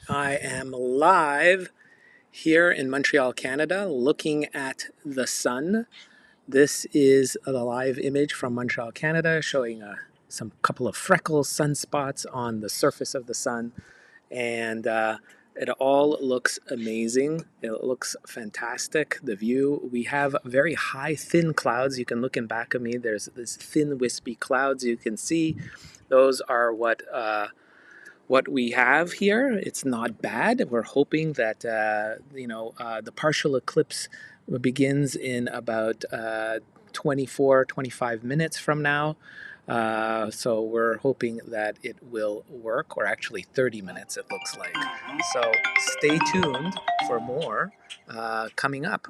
I am live here in Montreal, Canada, looking at the sun. This is the live image from Montreal, Canada, showing some couple of freckles, sunspots on the surface of the sun, and it all looks amazing. It looks fantastic. The view. We have very high, thin clouds. You can look in back of me. There's this thin, wispy clouds you can see. Those are what we have here. It's not bad. We're hoping that the partial eclipse begins in about 25 minutes from now. So we're hoping that it will work, or actually 30 minutes it looks like. So stay tuned for more coming up.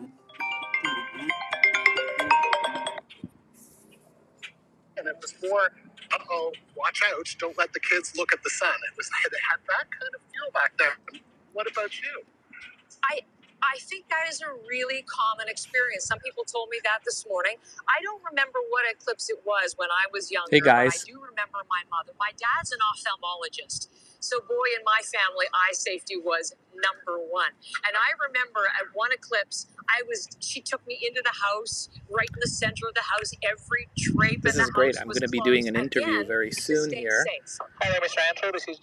And it was more, watch out, don't let the kids look at the sun. It had that kind of feel back there. What about you? I think that is a really common experience. Some people told me that this morning. I don't remember what eclipse it was when I was younger. Hey guys. But I do remember my mother. My dad's an ophthalmologist. So boy, in my family, eye safety was number one. And I remember at one eclipse, she took me into the house, right in the center of the house, every drape This in the is great. house I'm was going to be closed doing an interview again very to soon stay here. safe. Hi, Mr. Andrew. This is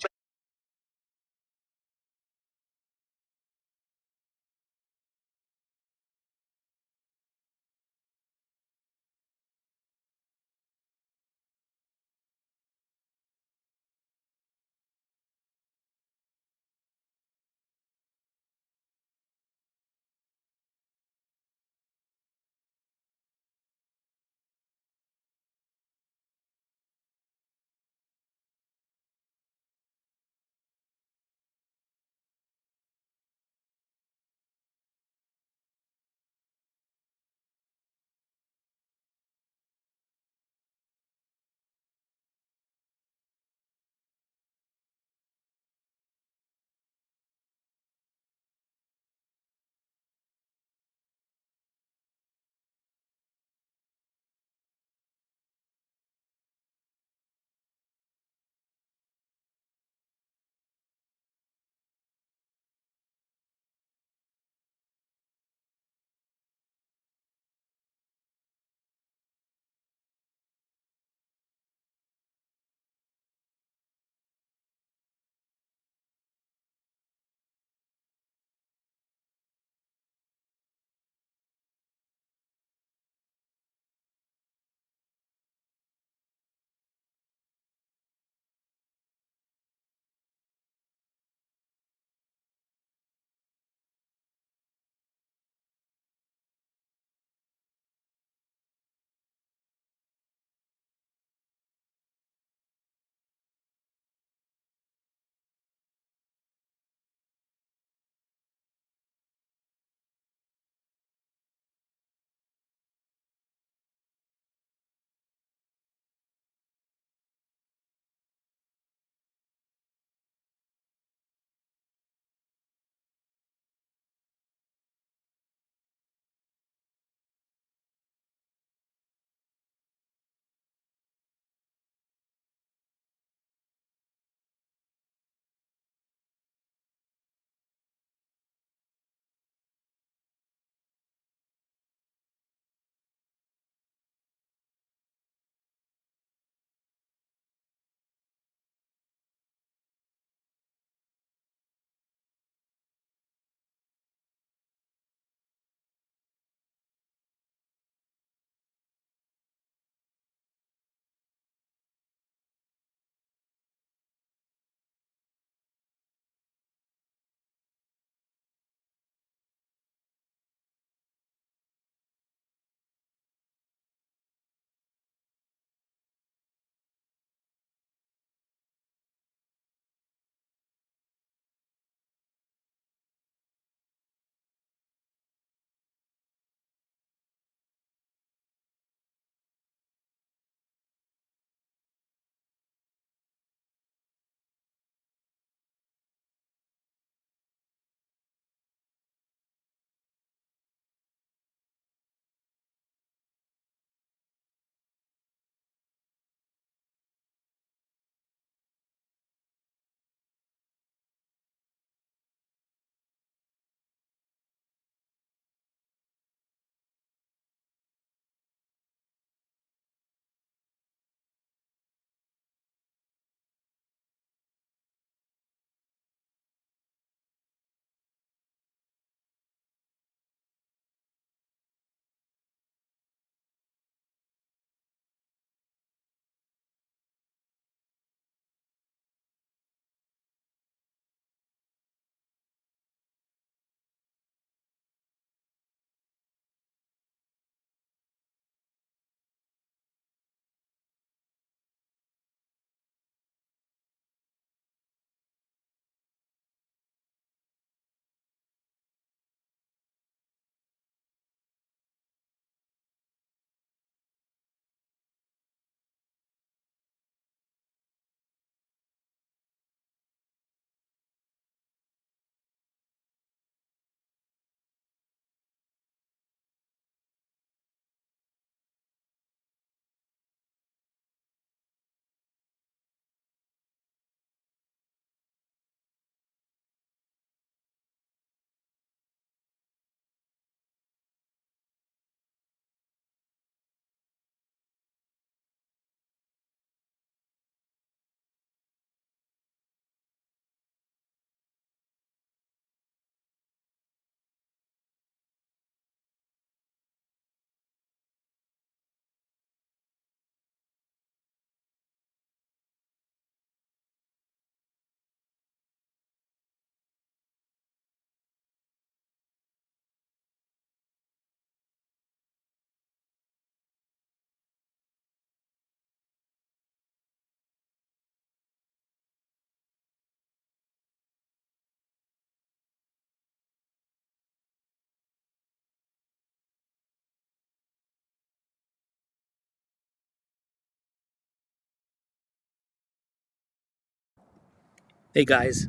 Hey guys,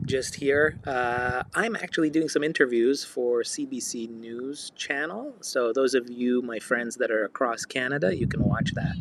just here. I'm actually doing some interviews for CBC News channel. So those of you, my friends that are across Canada, you can watch that.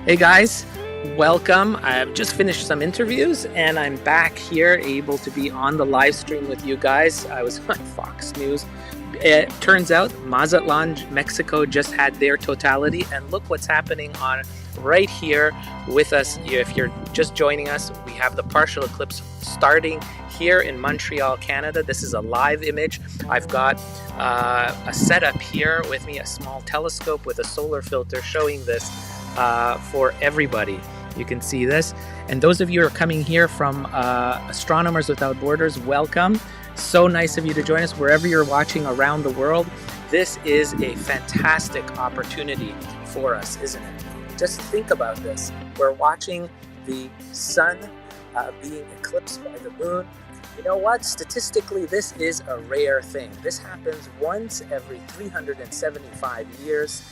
Hey guys, welcome. I've just finished some interviews and I'm back here able to be on the live stream with you guys. I was on Fox News. It turns out Mazatlan, Mexico just had their Totality, and look what's happening on right here with us. If you're just joining us, we have the partial eclipse starting here in Montreal, Canada. This is a live image. I've got a setup here with me, a small telescope with a solar filter showing this for everybody. You can see this. And those of you who are coming here from Astronomers Without Borders, welcome. So nice of you to join us wherever you're watching around the world. This is a fantastic opportunity for us, isn't it? Just think about this. We're watching the sun being eclipsed by the moon. You know what? Statistically, this is a rare thing. This happens once every 375 years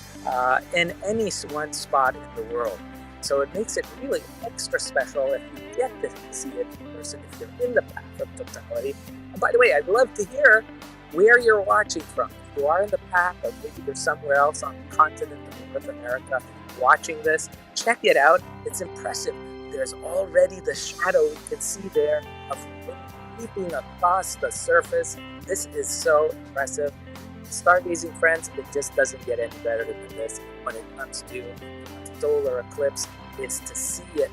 in any one spot in the world. So it makes it really extra special if you get to see it in person, if you're in the path of totality. And by the way, I'd love to hear where you're watching from. If you are in the path, or maybe you're somewhere else on the continent of North America watching this, check it out. It's impressive. There's already the shadow you can see there of leaping across the surface. This is so impressive. Stargazing friends, it just doesn't get any better than this when it comes to solar eclipse, is to see it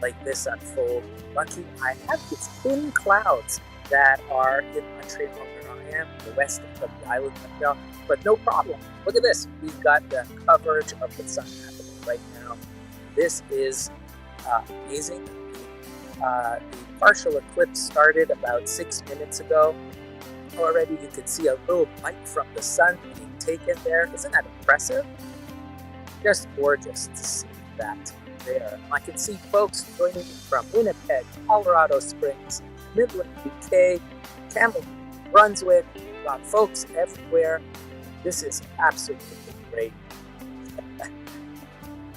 like this unfold. Lucky I have these thin clouds that are in Montreal where I am, the west of the island of Montreal, but no problem. Look at this. We've got the coverage of the sun happening right now. This is amazing. The partial eclipse started about 6 minutes ago. Already you can see a little bite from the sun being taken there. Isn't that impressive? Just gorgeous to see that there. I can see folks joining me from Winnipeg, Colorado Springs, Midland, UK, Kamloops, Brunswick. We've got folks everywhere. This is absolutely great.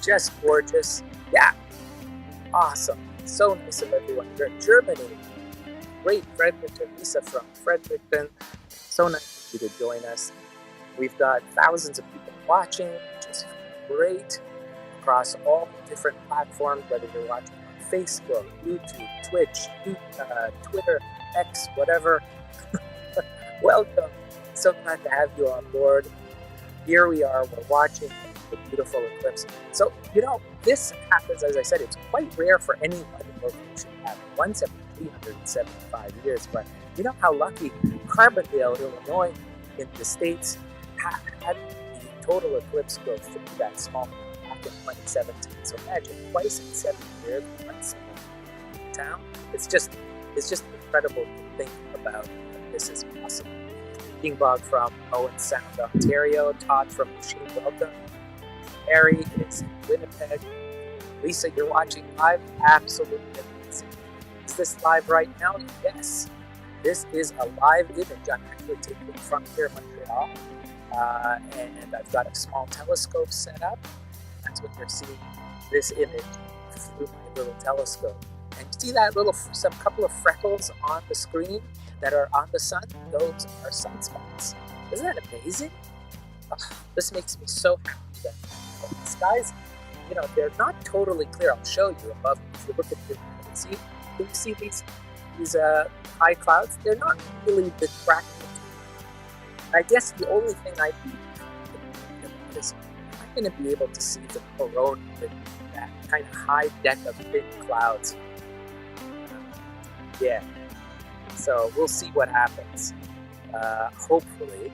Just gorgeous. Yeah, awesome. So nice of everyone here in Germany. Great Fredericton, Lisa from Fredericton. So nice of you to join us. We've got thousands of people watching, which is great, across all different platforms, whether you're watching on Facebook, YouTube, Twitch, Twitter, X, whatever. Welcome. So glad to have you on board. Here we are, we're watching the beautiful eclipse. So, you know, this happens, as I said, it's quite rare for any other location to happen once every 375 years. But you know how lucky Carbondale, Illinois, in the States, had the total eclipse go through that small back in 2017. So imagine, twice in 7 years, one small town. It's just incredible to think about. This is possible. Kingbog from Owen Sound, Ontario. Todd from Machine, welcome. Harry is in Winnipeg. Lisa, you're watching live? Absolutely amazing. Is this live right now? Yes. This is a live image I'm actually taking from here in Montreal. And I've got a small telescope set up. That's what you're seeing, this image through my little telescope. And you see that some couple of freckles on the screen that are on the sun? Those are sunspots. Isn't that amazing? This makes me so happy that the skies, you know, they're not totally clear. I'll show you above. If you look at the can you see these high clouds? They're not really diffracted. I guess the only thing I do is I'm going to be able to see the corona, that kind of high deck of thin clouds. Yeah. So we'll see what happens. Hopefully,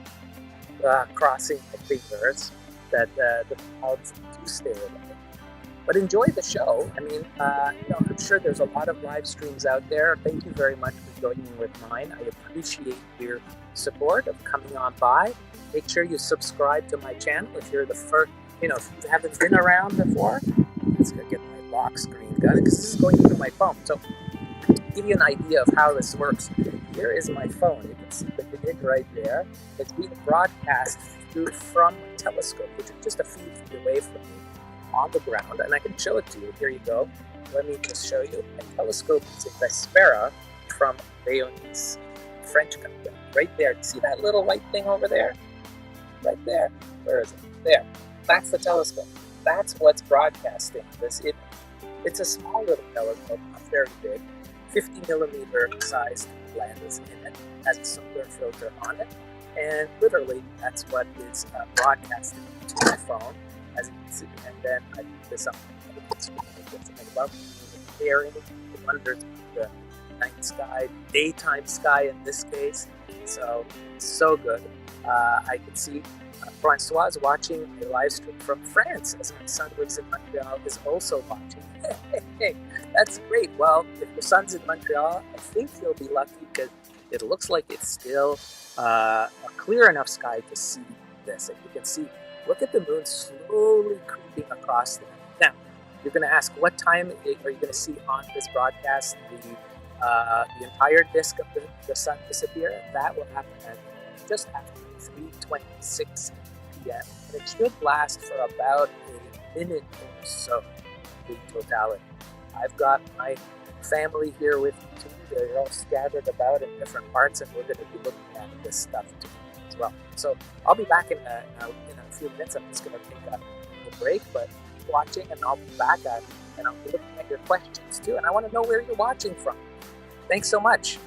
crossing my fingers that the clouds do stay away. But enjoy the show. I mean, I'm sure there's a lot of live streams out there. Thank you very much for joining with mine. I appreciate your support of coming on by. Make sure you subscribe to my channel if you're the first, if you haven't been around before. Let's go get my lock screen done because this is going through my phone. So, to give you an idea of how this works, here is my phone. You can see the image right there. It's being broadcast from my telescope, which is just a few feet away from me on the ground, and I can show it to you. Here you go. Let me just show you. My telescope is a Vespera from Bayonne, French company. Right there. See that little white thing over there? Right there. Where is it? There. That's the telescope. That's what's broadcasting this image. It's a small little telescope, not very big, 50 millimeter sized lens in it, has a solar filter on it, and literally that's what is broadcasting to my phone, as you can see. And then I put this up on the screen. I love the pairing, the wonders of the night sky, daytime sky in this case. So good. I can see Francois is watching a live stream from France, as my son lives in Montreal, is also watching. Hey, that's great. Well, if your son's in Montreal, I think he'll be lucky because it looks like it's still a clear enough sky to see this. If you can see, look at the moon slowly creeping across there. Now, you're going to ask, what time are you going to see on this broadcast the entire disk of the sun disappear? That will happen at just after 3:26 p.m. and it should last for about a minute or so. The totality. I've got my family here with me too. They're all scattered about in different parts, and we're going to be looking at this stuff too as well. So I'll be back in a few minutes. I'm just going to take a break, but keep watching, and I'll be back and I'll be looking at your questions too. And I want to know where you're watching from. Thanks so much.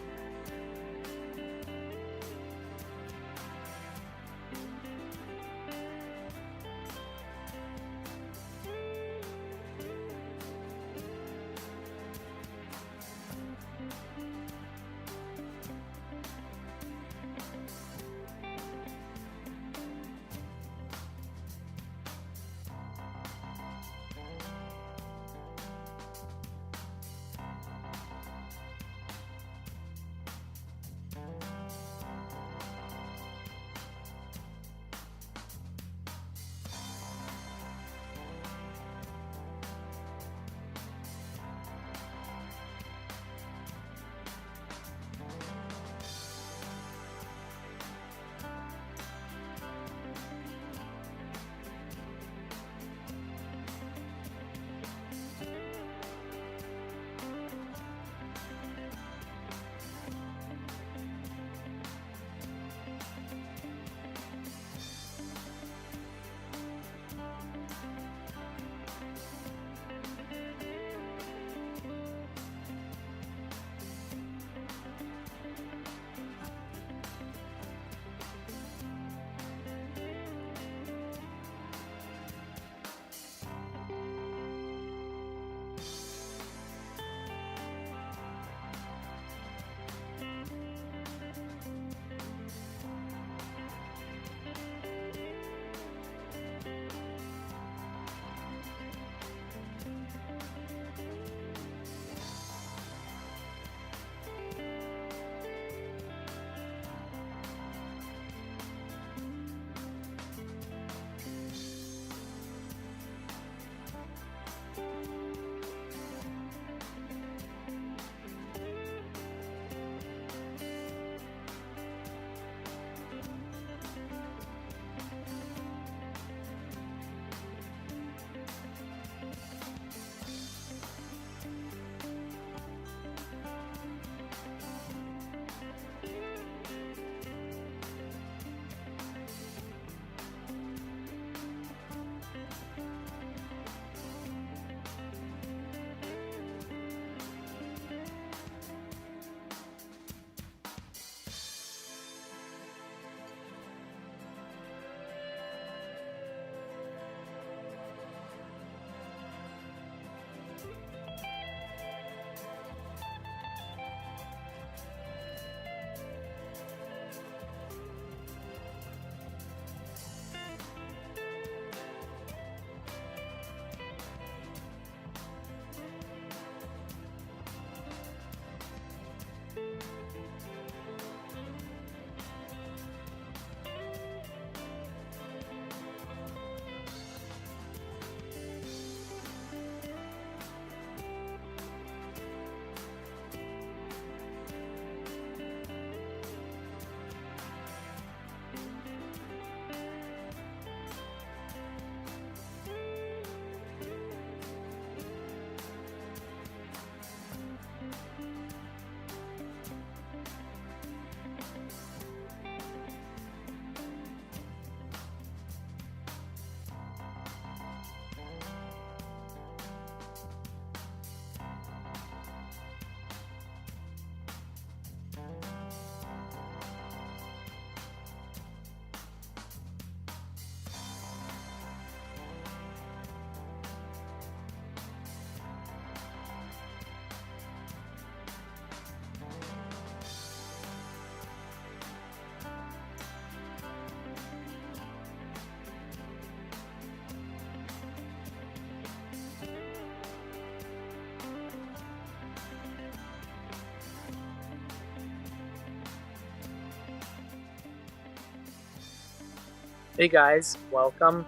Hey guys, welcome.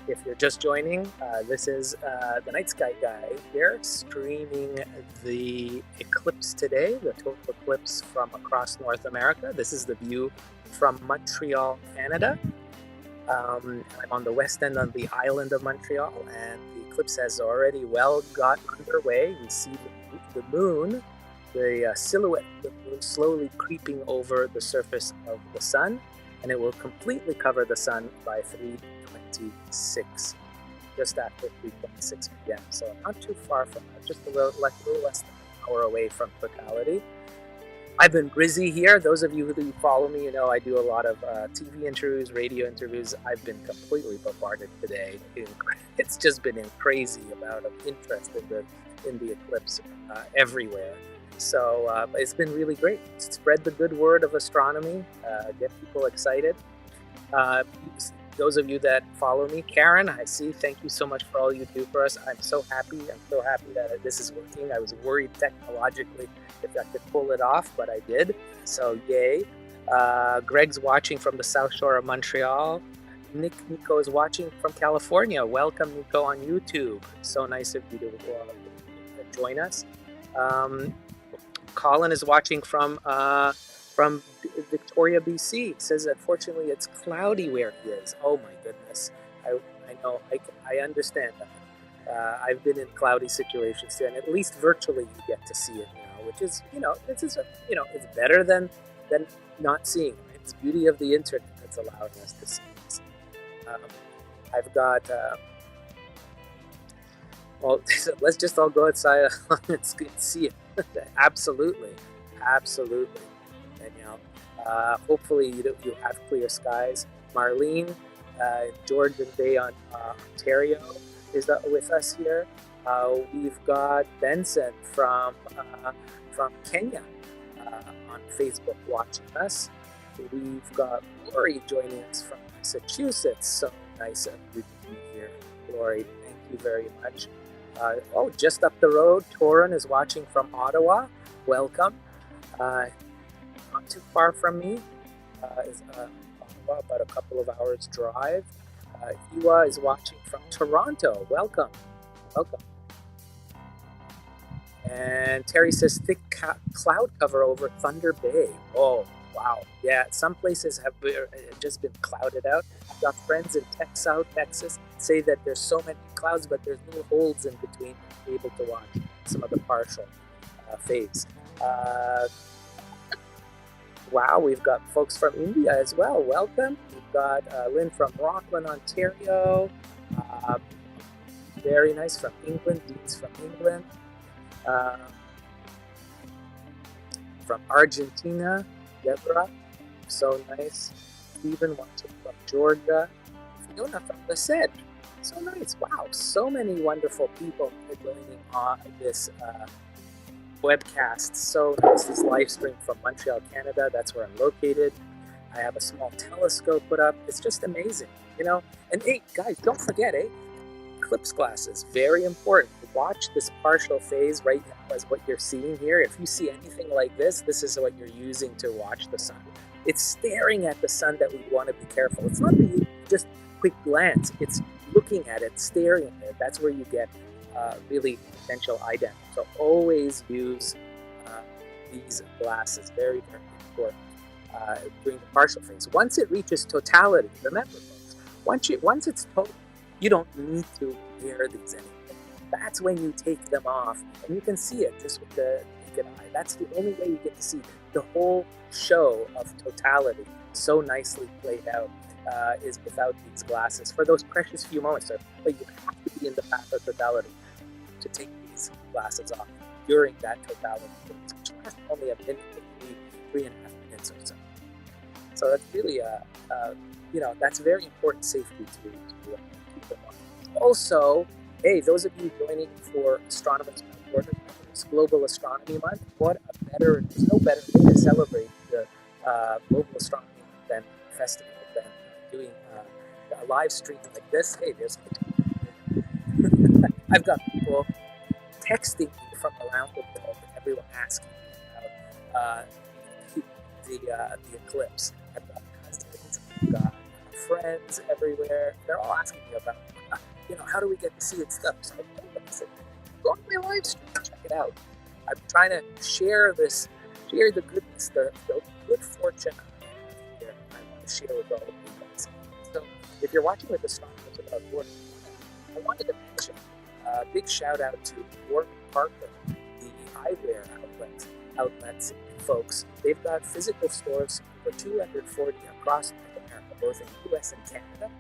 If you're just joining, this is the Night Sky Guy here, streaming the eclipse today, the total eclipse from across North America. This is the view from Montreal, Canada. I'm on the west end of the island of Montreal, and the eclipse has already well got underway. We see the moon, the silhouette of the moon slowly creeping over the surface of the sun, and it will completely cover the sun by 3:26, just after 3:26 p.m. So not too far from that, just a little less than an hour away from totality. I've been busy here. Those of you who follow me, you know I do a lot of TV interviews, radio interviews. I've been completely bombarded today. It's just been a crazy amount of interest in the eclipse everywhere. So it's been really great. Spread the good word of astronomy. Get people excited. Those of you that follow me, Karen, I see. Thank you so much for all you do for us. I'm so happy. I'm so happy that this is working. I was worried technologically if I could pull it off, but I did. So yay. Greg's watching from the South Shore of Montreal. Nico is watching from California. Welcome, Nico, on YouTube. So nice of you to join us. Colin is watching from Victoria, BC. It says, unfortunately, it's cloudy where he is. Oh my goodness. I know. I understand that. I've been in cloudy situations too, and at least virtually you get to see it now, which is, it's better than not seeing. Right? It's the beauty of the internet that's allowing us to see this. I've got. Well, let's just all go outside and see it. Absolutely. And hopefully you have clear skies. Marlene, Georgian Bay on Ontario is with us here. We've got Benson from Kenya on Facebook watching us. We've got Lori joining us from Massachusetts. So nice of you to be here, Lori. Thank you very much. Just up the road, Torin is watching from Ottawa. Welcome. Not too far from me is Ottawa, about a couple of hours drive. Iwa is watching from Toronto. Welcome. And Terry says thick cloud cover over Thunder Bay. Oh, wow. Yeah, some places have just been clouded out. I've got friends in South Texas say that there's so many clouds, but there's little holes in between to be able to watch some of the partial phase. Wow, we've got folks from India as well. Welcome. We've got Lynn from Rockland, Ontario. Very nice, from England. Dean's from England. From Argentina, Deborah. So nice. Stephen watching from Georgia. Fiona from Lisette. So nice. Wow, so many wonderful people joining on this webcast. So nice. This live stream from Montreal, Canada. That's where I'm located. I have a small telescope put up. It's just amazing, And hey, guys, don't forget, eclipse glasses, very important. Watch this partial phase right now as what you're seeing here. If you see anything like this is what you're using to watch the sun. It's staring at the sun that we want to be careful. It's not just quick glance. It's looking at it, staring at it. That's where you get really potential eye damage. So always use these glasses. Very, very important during the partial phase. Once it reaches totality, remember, folks, once it's total, you don't need to wear these anymore. That's when you take them off, and you can see it just with the naked eye. That's the only way you get to see the whole show of totality so nicely played out is without these glasses. For those precious few moments, but you have to be in the path of totality to take these glasses off during that totality phase, which lasts only a minute, three and a half minutes or so. So that's really that's very important safety to keep in mind. Also, hey, those of you joining for Astronomers Without Borders, it's Global Astronomy Month. There's no better way to celebrate the Global Astronomy Month than festival than doing a live stream like this. Hey, I've got people texting me from around the world, everyone asking me about the eclipse. I've got cousins, I've got friends everywhere, they're all asking me about, how do we get to see it stuff? So I told them, I said, go on my live stream, check it out. I'm trying to share the goodness, the good fortune I have here. I want to share with all of you guys. So if you're watching with Astronomers Without Borders, I wanted to mention a big shout out to Warren Parker, the eyewear outlets folks. They've got physical stores for 240 across North America, both in the US and Canada,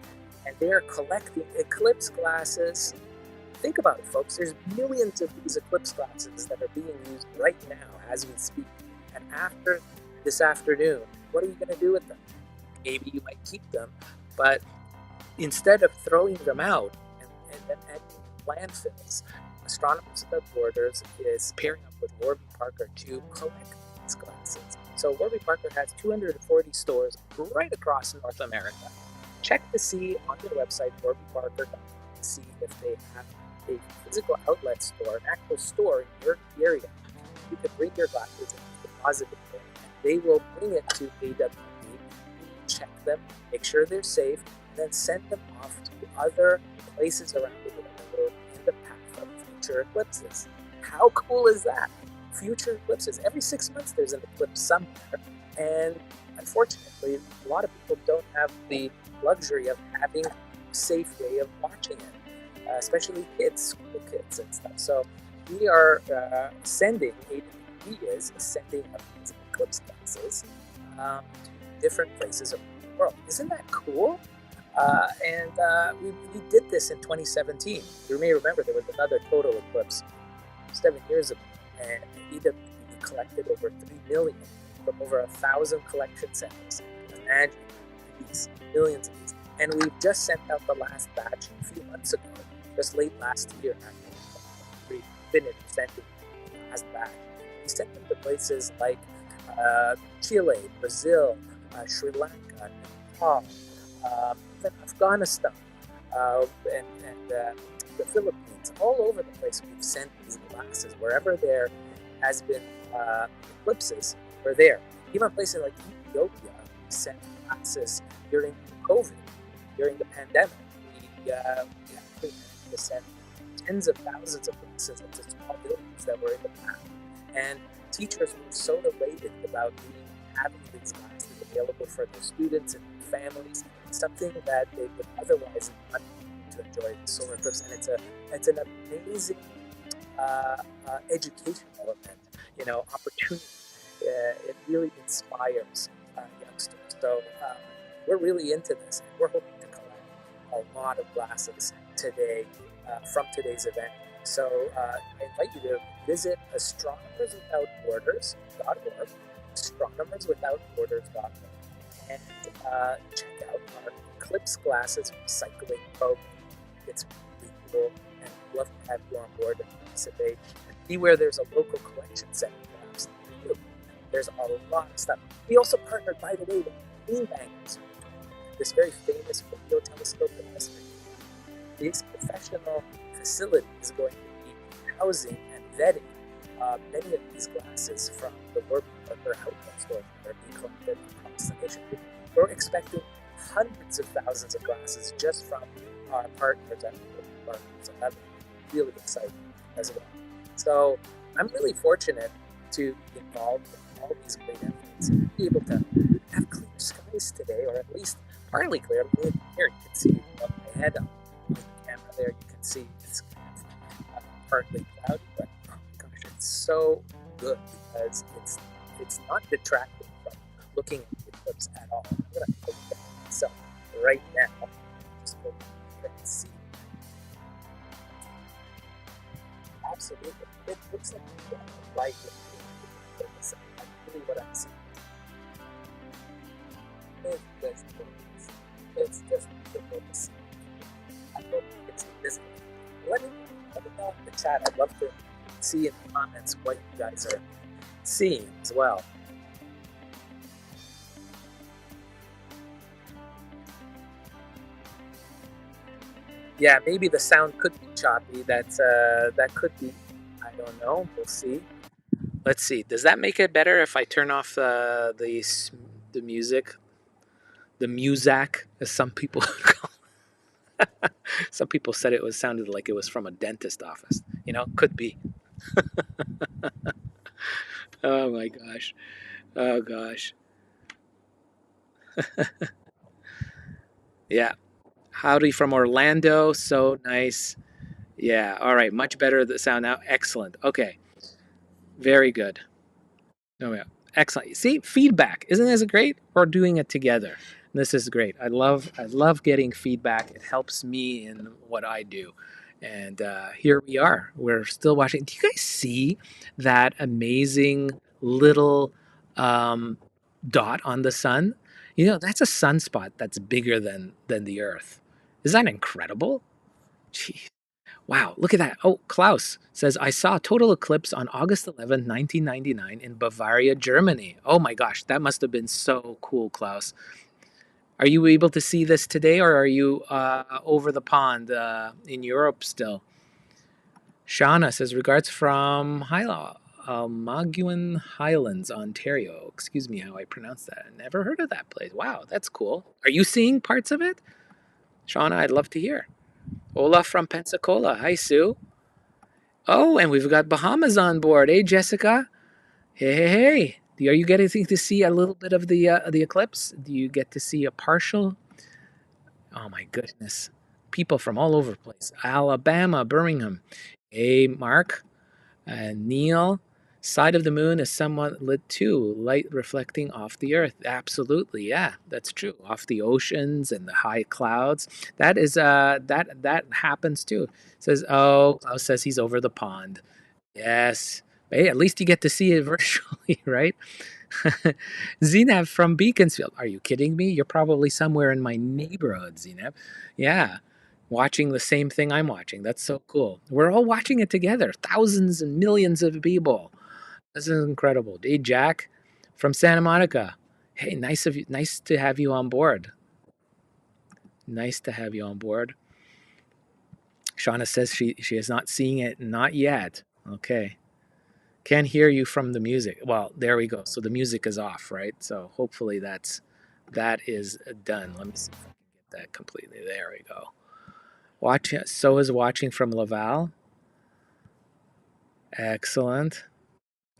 and they are collecting Eclipse glasses. Think about it, folks. There's millions of these Eclipse glasses that are being used right now as we speak. And after this afternoon, what are you going to do with them? Maybe you might keep them, but instead of throwing them out and then adding landfills, Astronomers Without Borders is pairing up with Warby Parker to collect these glasses. So Warby Parker has 240 stores right across North America. Check to see on their website, warbyparker.com, to see if they have a physical outlet store, an actual store in your area. You can bring your glasses and deposit it there. They will bring it to AWB, check them, make sure they're safe, and then send them off to other places around the world in the path of future eclipses. How cool is that? Future eclipses. Every 6 months there's an eclipse somewhere, and unfortunately, a lot of people don't have the luxury of having a safe way of watching it, especially kids, school kids and stuff. So we are sending, AWB is sending these eclipse glasses to different places around the world. Isn't that cool? We did this in 2017. You may remember there was another total eclipse 7 years ago, and AWB collected over 3 million from over 1,000 collection centers. Imagine these millions of these. And we've just sent out the last batch a few months ago, just late last year. We finished sending the last batch. We sent them to places like Chile, Brazil, Sri Lanka, Nepal, even Afghanistan, and the Philippines. All over the place we've sent these glasses. Wherever there has been eclipses, we're there. Even places like Ethiopia, we sent glasses during COVID, during the pandemic. We actually managed to send tens of thousands of glasses into small villages that were in the path. And teachers were so elated about having these glasses available for their students and their families, something that they would otherwise not be able to enjoy the solar eclipse. And it's an amazing education element, opportunity. It really inspires youngsters. So we're really into this, and we're hoping to collect a lot of glasses today from today's event. So I invite you to visit astronomerswithoutborders.org, astronomerswithoutborders.org, and check out our Eclipse Glasses recycling program. It's really cool, and we'd love to have you on board and participate. And see where there's a local collection center perhaps for you. There's a lot of stuff. We also partnered, by the way, with Beanbankers, this very famous radio telescope industry. This professional facility is going to be housing and vetting many of these glasses from the Warby Parker outlet stores that are being collected across the nation. We're expecting hundreds of thousands of glasses just from our partners at Warby Parker. So that's really exciting as well. So I'm really fortunate to be involved in all these great efforts and be able to have clear skies today, or at least partly clear. I mean, here you can see above my head on the camera there, you can see it's kind of partly cloudy, but oh my gosh, it's so good because it's not detracting from looking at the eclipse at all. I'm going to take a look at it myself right now. Just go here and see. Absolutely. It looks like a lot of light. That's really what I'm seeing. It's just beautiful to see. I hope it's visible. Let me know in the chat. I'd love to see in the comments what you guys are seeing as well. Yeah, maybe the sound could be choppy. That could be. I don't know. We'll see. Let's see. Does that make it better if I turn off the music? the Muzak, as some people call. Some people said it was sounded like it was from a dentist office. You know, could be. Oh my gosh. Oh gosh. Yeah. Howdy from Orlando. So nice. Yeah. All right. Much better the sound now. Excellent. Okay. Very good. Oh yeah. Excellent. See, feedback. Isn't this great? We're doing it together. This is great. I love getting feedback. It helps me in what I do. And here we are. We're still watching. Do you guys see that amazing little um, dot on the sun? You know, that's a sunspot that's bigger than the Earth. Isn't that incredible? Gee, wow, look at that. Oh, Klaus says, I saw a total eclipse on August 11th, 1999 in Bavaria, Germany. Oh my gosh, that must have been so cool, Klaus. Are you able to see this today or are you over the pond in Europe still? Shauna says, regards from Almaguin Highlands, Ontario. Excuse me how I pronounce that. I never heard of that place. Wow, that's cool. Are you seeing parts of it? Shauna, I'd love to hear. Olaf from Pensacola. Hi, Sue. Oh, and we've got Bahamas on board. Hey, Jessica. Hey, hey, hey. Are you getting to see a little bit of the eclipse? Do you get to see a partial? Oh my goodness. People from all over the place. Alabama, Birmingham. Hey, Mark. Neil. Side of the moon is somewhat lit too, light reflecting off the earth. Absolutely, yeah, that's true. Off the oceans and the high clouds. That is that happens too. Says, oh, Klaus says he's over the pond. Yes. Hey, at least you get to see it virtually, right? Zinab from Beaconsfield. Are you kidding me? You're probably somewhere in my neighborhood, Zinab. Yeah. Watching the same thing I'm watching. That's so cool. We're all watching it together. Thousands and millions of people. This is incredible. Hey, Jack from Santa Monica. Hey, nice to have you on board. Nice to have you on board. Shauna says she is not seeing it, not yet. Okay. Can't hear you from the music. Well, there we go. So the music is off, right? So hopefully that is done. Let me see if I can get that completely. There we go. Watch. So is watching from Laval. Excellent.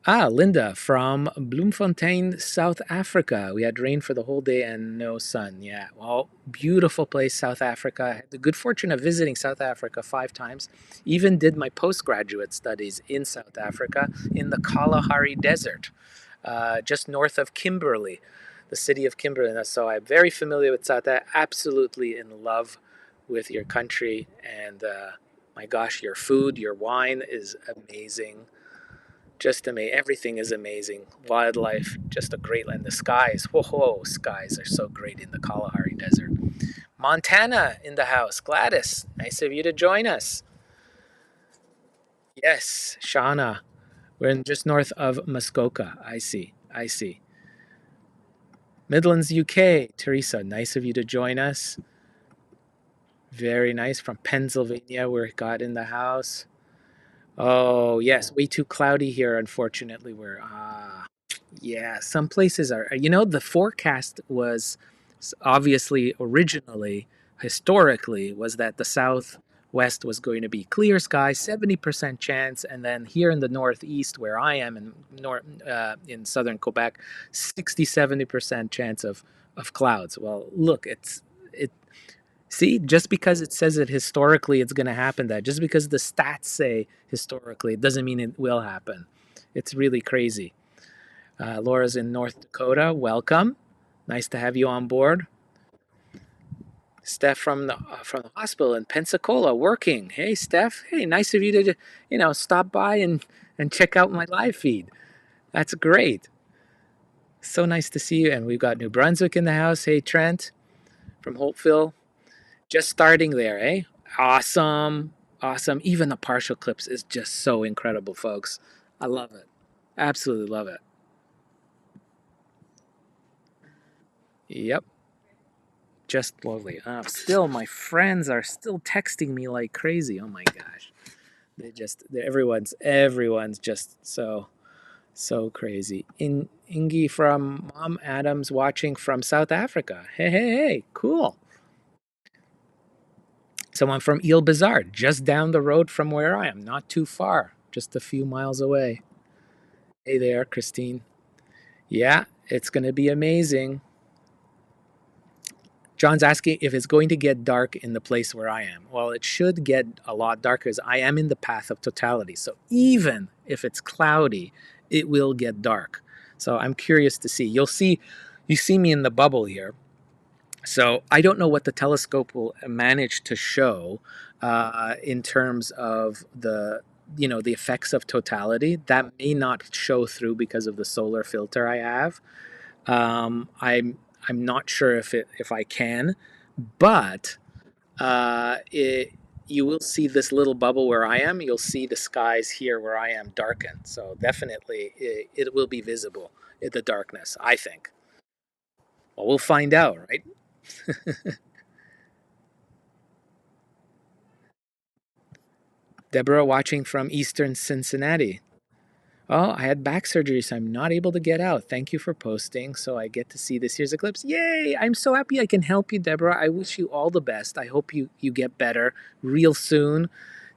Ah, Linda from Bloemfontein, South Africa. We had rain for the whole day and no sun. Yeah, well, beautiful place, South Africa. I had the good fortune of visiting South Africa 5 times. Even did my postgraduate studies in South Africa in the Kalahari Desert, just north of Kimberley, the city of Kimberley. So I'm very familiar with South Africa, absolutely in love with your country. And my gosh, your food, your wine is amazing, just amazing. Everything is amazing. Wildlife, just a great land. The skies, whoa, skies are so great in the Kalahari Desert. Montana in the house. Gladys, nice of you to join us. Yes, Shauna. We're in just north of Muskoka. I see. I see. Midlands, UK. Teresa, nice of you to join us. Very nice. From Pennsylvania, we're got in the house. Oh, yes, way too cloudy here, unfortunately. Yeah, some places are. You know, the forecast was obviously originally, historically, was that the southwest was going to be clear skies, 70% chance, and then here in the northeast, where I am in southern Quebec, 60-70% chance of clouds. Well, look, it. See, just because it says it historically, it's going to happen. That just because the stats say historically, it doesn't mean it will happen. It's really crazy. Laura's in North Dakota. Welcome. Nice to have you on board. Steph from the hospital in Pensacola working. Hey, Steph. Hey, nice of you to stop by and check out my live feed. That's great. So nice to see you. And we've got New Brunswick in the house. Hey, Trent from Hopeville. Just starting there, eh? Awesome. Awesome. Even the partial clips is just so incredible, folks. I love it. Absolutely love it. Yep. Just lovely. Still, my friends are still texting me like crazy. Oh my gosh. Everyone's just so So crazy. Ingi from Mom Adams watching from South Africa. Hey, hey, hey, cool. Someone from Eel Bazaar, just down the road from where I am, not too far, just a few miles away. Hey there, Christine. Yeah, it's going to be amazing. John's asking if it's going to get dark in the place where I am. Well, it should get a lot darker as I am in the path of totality. So even if it's cloudy, it will get dark. So I'm curious to see. You see me in the bubble here. So I don't know what the telescope will manage to show in terms of the effects of totality. That may not show through because of the solar filter I have. I'm not sure if I can, but you will see this little bubble where I am. You'll see the skies here where I am darken. So definitely it will be visible in the darkness, I think. Well, we'll find out, right? Deborah watching from Eastern Cincinnati. Oh, I had back surgery, so I'm not able to get out. Thank you for posting, so I get to see this year's eclipse. Yay! I'm so happy I can help you, Deborah. I wish you all the best. I hope you get better real soon.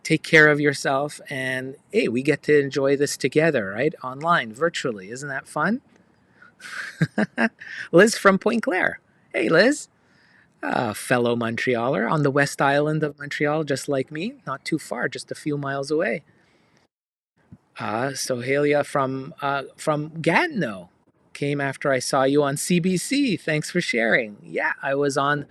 Take care of yourself, and hey, we get to enjoy this together, right? Online, virtually. Isn't that fun? Liz from Point Claire. Hey, Liz. Fellow Montrealer on the West Island of Montreal, just like me. Not too far, just a few miles away. Sohalia from Gatineau came after I saw you on CBC. Thanks for sharing. Yeah, I was on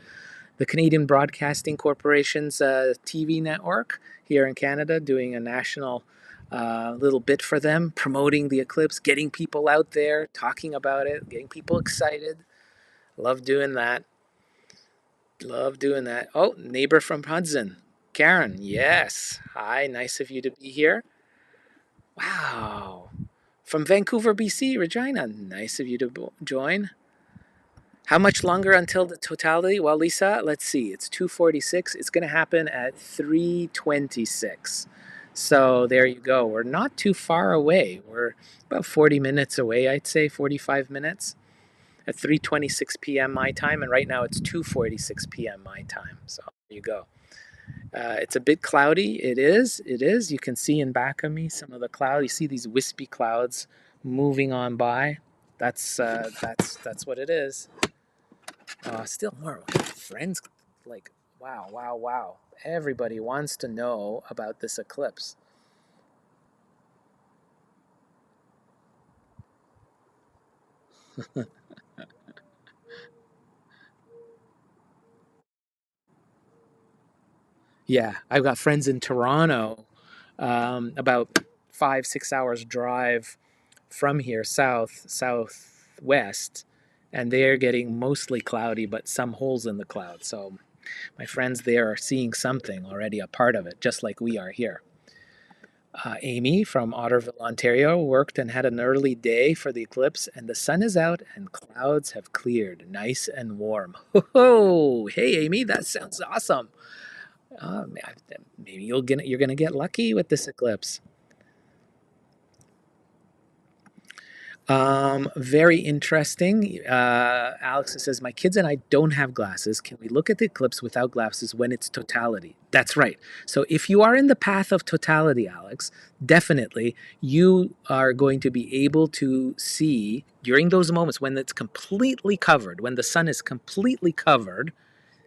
the Canadian Broadcasting Corporation's TV network here in Canada, doing a national little bit for them, promoting the eclipse, getting people out there, talking about it, getting people excited. Love doing that. Love doing that. Oh, neighbor from Hudson, Karen. Yes. Hi, nice of you to be here. Wow. From Vancouver, BC, Regina. Nice of you to join. How much longer until the totality? Well, Lisa, let's see. It's 2:46. It's going to happen at 3:26. So there you go. We're not too far away. We're about 40 minutes away, I'd say 45 minutes at 3:26 p.m. my time, and right now it's 2:46 p.m. my time. So there you go. It's a bit cloudy. It is. It is. You can see in back of me some of the clouds. You see these wispy clouds moving on by. That's what it is. Still more friends. Like wow, wow, wow. Everybody wants to know about this eclipse. Yeah, I've got friends in Toronto, about 5 6 hours drive from here, southwest, and they're getting mostly cloudy, but some holes in the cloud. So my friends there are seeing something already, a part of it, just like we are here. Amy from Otterville, Ontario, worked and had an early day for the eclipse, and the sun is out and clouds have cleared, nice and warm. Oh, hey, Amy, that sounds awesome. Maybe you're gonna get lucky with this eclipse. Very interesting. Alex says, my kids and I don't have glasses. Can we look at the eclipse without glasses when it's totality? That's right. So if you are in the path of totality, Alex, definitely you are going to be able to see during those moments when it's completely covered, when the sun is completely covered,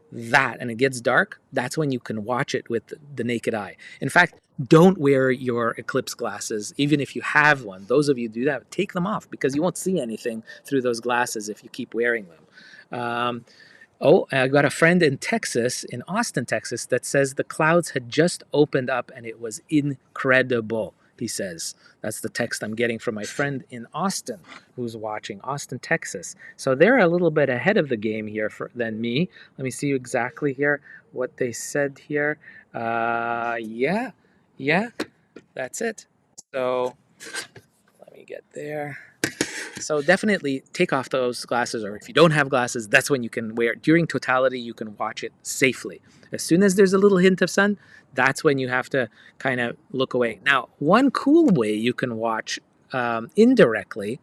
that and it gets dark, that's when you can watch it with the naked eye. In fact, don't wear your eclipse glasses even if you have one. Those of you who do that, take them off because you won't see anything through those glasses if you keep wearing them. Oh, I got a friend in Texas, in Austin, Texas, that says the clouds had just opened up and it was incredible. He says that's the text I'm getting from my friend in Austin who's watching, Austin, Texas. So they're a little bit ahead of the game here than me. Let me see exactly here what they said here. Yeah, yeah, that's it. So let me get there. So definitely take off those glasses, or if you don't have glasses, that's when you can wear it. During totality, you can watch it safely. As soon as there's a little hint of sun, that's when you have to kind of look away. Now, one cool way you can watch indirectly,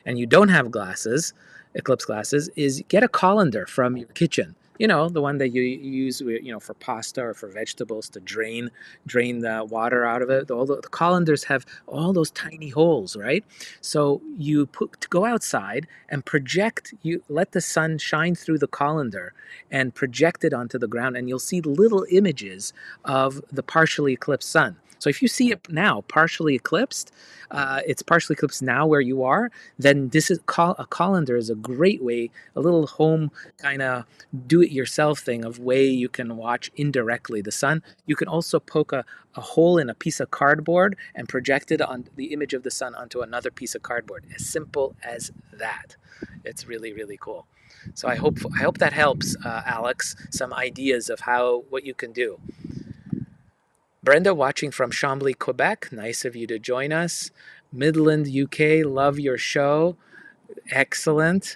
and you don't have glasses, eclipse glasses, is get a colander from your kitchen. You know, the one that you use, for pasta or for vegetables to drain the water out of it. All the colanders have all those tiny holes, right? So you go outside and project. You let the sun shine through the colander and project it onto the ground, and you'll see little images of the partially eclipsed sun. So if you see it now partially eclipsed, it's partially eclipsed now where you are, then this is a colander is a great way, a little home kind of do-it-yourself thing of way you can watch indirectly the sun. You can also poke a hole in a piece of cardboard and project it on the image of the sun onto another piece of cardboard. As simple as that. It's really, really cool. So I hope that helps, Alex, some ideas of what you can do. Brenda watching from Chambly, Quebec. Nice of you to join us. Midland, UK. Love your show. Excellent.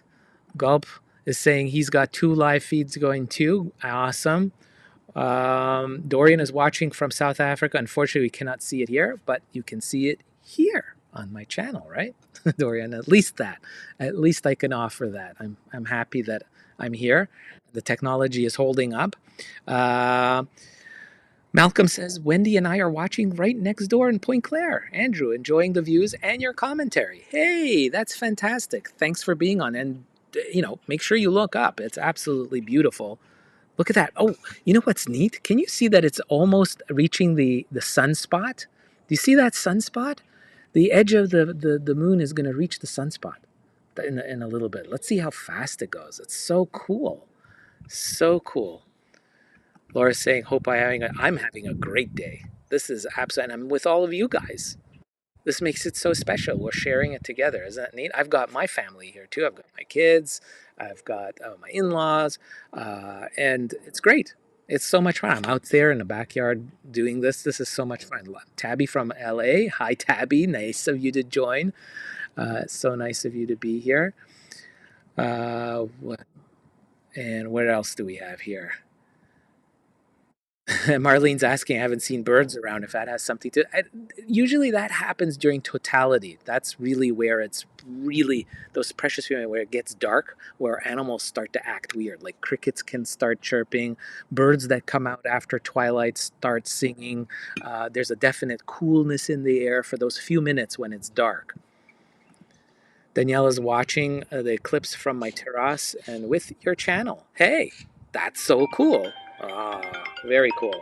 Gulp is saying he's got 2 live feeds going too. Awesome. Dorian is watching from South Africa. Unfortunately, we cannot see it here, but you can see it here on my channel, right? Dorian, at least that. At least I can offer that. I'm happy that I'm here. The technology is holding up. Malcolm says, Wendy and I are watching right next door in Point Claire. Andrew, enjoying the views and your commentary. Hey, that's fantastic. Thanks for being on. And, make sure you look up. It's absolutely beautiful. Look at that. Oh, you know what's neat? Can you see that it's almost reaching the sunspot? Do you see that sunspot? The edge of the moon is going to reach the sunspot in a little bit. Let's see how fast it goes. It's so cool. So cool. Laura's saying, I'm having a great day. This is absolutely, and I'm with all of you guys. This makes it so special. We're sharing it together. Isn't that neat? I've got my family here too. I've got my kids. I've got my in-laws, and it's great. It's so much fun. I'm out there in the backyard doing this. This is so much fun. Tabby from LA. Hi, Tabby. Nice of you to join. So nice of you to be here. And what else do we have here? Marlene's asking, I haven't seen birds around, if that has something to. Usually that happens during totality. That's really where it's really those precious moments where it gets dark, where animals start to act weird. Like crickets can start chirping, birds that come out after twilight start singing. There's a definite coolness in the air for those few minutes when it's dark. Danielle is watching the eclipse from my terrace and with your channel. Hey, that's so cool. Ah, very cool.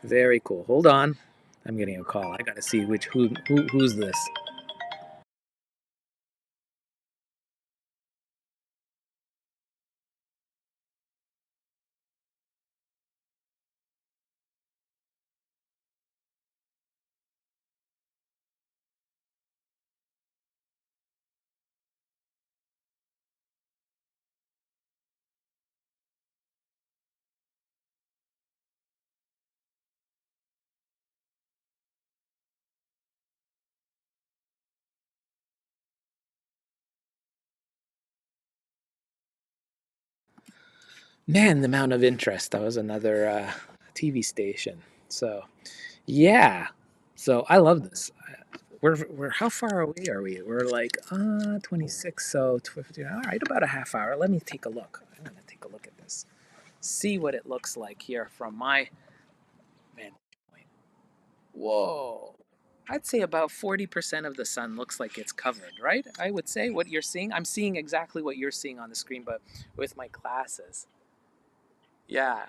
Very cool. Hold on. I'm getting a call. I gotta see who's this. Man, the amount of interest. That was another TV station. So yeah. So I love this. We're how far away are we? We're like 26. So 50, all right, about a half hour. Let me take a look. I'm gonna take a look at this. See what it looks like here from my vantage point. Whoa. I'd say about 40% of the sun looks like it's covered, right? I would say what you're seeing. I'm seeing exactly what you're seeing on the screen, but with my glasses. Yeah,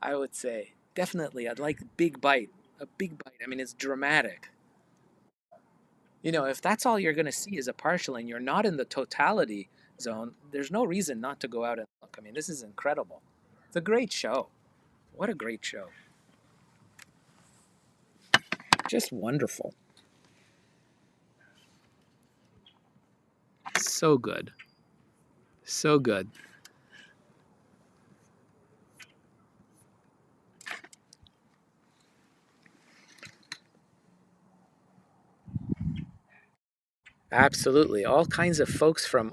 I would say definitely. I'd like big bite, a big bite. I mean, it's dramatic. If that's all you're going to see is a partial and you're not in the totality zone, there's no reason not to go out and look. I mean, this is incredible. It's a great show. What a great show. Just wonderful. So good. So good. Absolutely. All kinds of folks from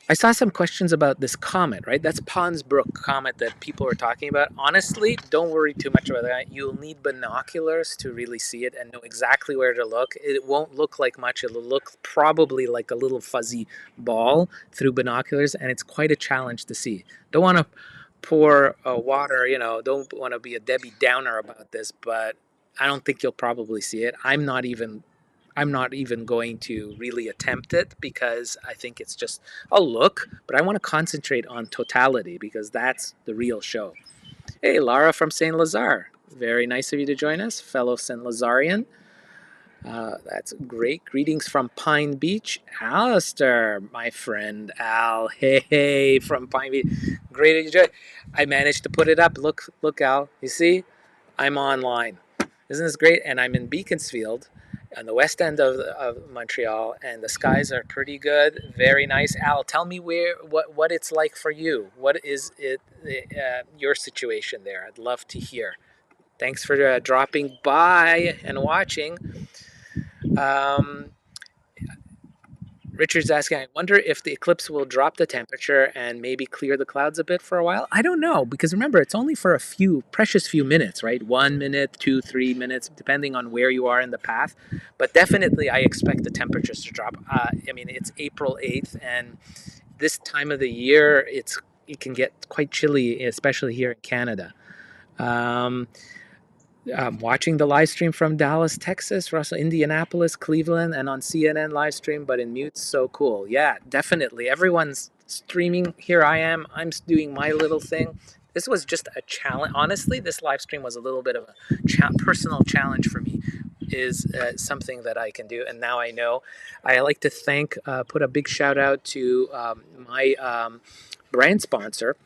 I saw some questions about this comet, right? That's Pons Brook comet that people were talking about. Honestly, don't worry too much about that. You'll need binoculars to really see it and know exactly where to look. It won't look like much. It'll look probably like a little fuzzy ball through binoculars, and it's quite a challenge to see. Don't want to pour water, don't want to be a Debbie Downer about this, but I don't think you'll probably see it. I'm not even going to really attempt it because I think it's just a look, but I want to concentrate on Totality because that's the real show. Hey, Lara from St. Lazare. Very nice of you to join us, fellow St. Lazarian. That's great. Greetings from Pine Beach. Alistair, my friend Al. Hey, from Pine Beach. Great to join. I managed to put it up. Look, Al. You see? I'm online. Isn't this great? And I'm in Beaconsfield on the west end of Montreal, and the skies are pretty good. Very nice. Al, tell me what it's like for you. What is it your situation there? I'd love to hear. Thanks for dropping by and watching. Um, Richard's asking, I wonder if the eclipse will drop the temperature and maybe clear the clouds a bit for a while. I don't know, because remember, it's only for a precious few minutes, right? 1 minute, 2, 3 minutes, depending on where you are in the path. But definitely, I expect the temperatures to drop. I mean, it's April 8th, and this time of the year, it can get quite chilly, especially here in Canada. Um, watching the live stream from Dallas, Texas, Russell, Indianapolis, Cleveland, and on CNN live stream, but in mute. So cool. Yeah, definitely. Everyone's streaming. Here I am. I'm doing my little thing. This was just a challenge. Honestly, this live stream was a little bit of a personal challenge for me. Is something that I can do, and now I know. I like to put a big shout out to my brand sponsor,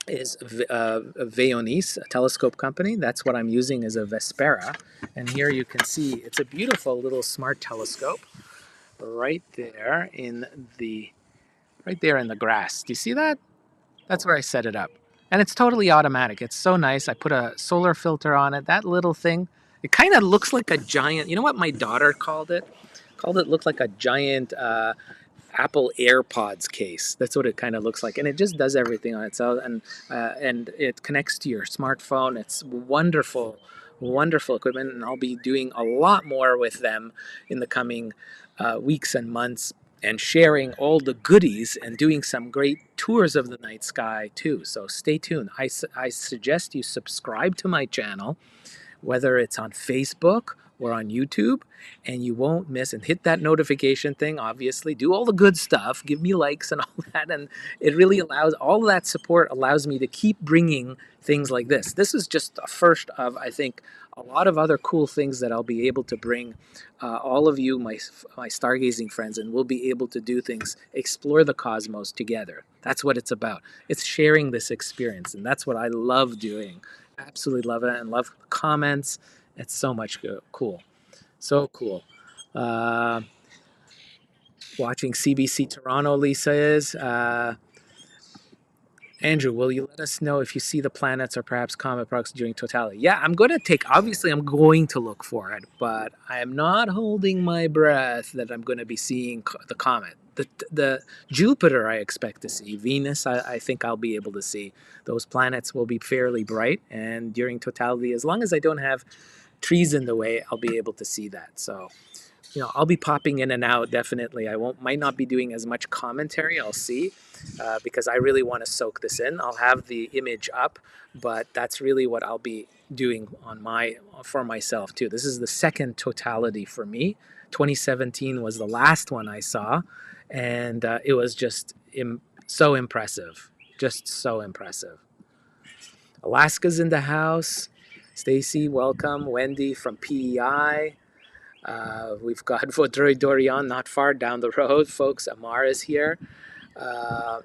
is Veonis, a telescope company. That's what I'm using as a Vespera. And here you can see it's a beautiful little smart telescope right there in the grass. Do you see that? That's where I set it up. And it's totally automatic. It's so nice. I put a solar filter on it. That little thing, it kind of looks like a giant, you know what my daughter called it? Called it looked like a giant Apple AirPods case. That's what it kind of looks like, and it just does everything on its own, and it connects to your smartphone. It's wonderful, wonderful equipment, and I'll be doing a lot more with them in the coming weeks and months, and sharing all the goodies and doing some great tours of the night sky too. So stay tuned. I suggest you subscribe to my channel, whether it's on Facebook or on YouTube, and you won't miss, and hit that notification thing, obviously. Do all the good stuff, give me likes and all that, and it really allows, all of that support allows me to keep bringing things like this. This is just a first of, I think, a lot of other cool things that I'll be able to bring all of you, my stargazing friends, and we'll be able to do things, explore the cosmos together. That's what it's about. It's sharing this experience, and that's what I love doing. Absolutely love it, and love comments. It's so much cool. So cool. Uh, Watching CBC Toronto, Lisa is. Andrew, will you let us know if you see the planets or perhaps comet products during totality? Yeah, I'm going to look for it, but I am not holding my breath that I'm going to be seeing the comet. The Jupiter I expect to see. Venus, I think I'll be able to see. Those planets will be fairly bright, and during totality, as long as I don't have trees in the way, I'll be able to see that. So I'll be popping in and out. Definitely, might not be doing as much commentary. I'll see, because I really want to soak this in. I'll have the image up, but that's really what I'll be doing for myself too. This is the second totality for me. 2017 was the last one I saw, and it was just so impressive, just so impressive. Alaska's in the house. Stacy, welcome. Wendy from PEI. We've got Vaudreuil Dorion not far down the road, folks. Amar is here. Uh,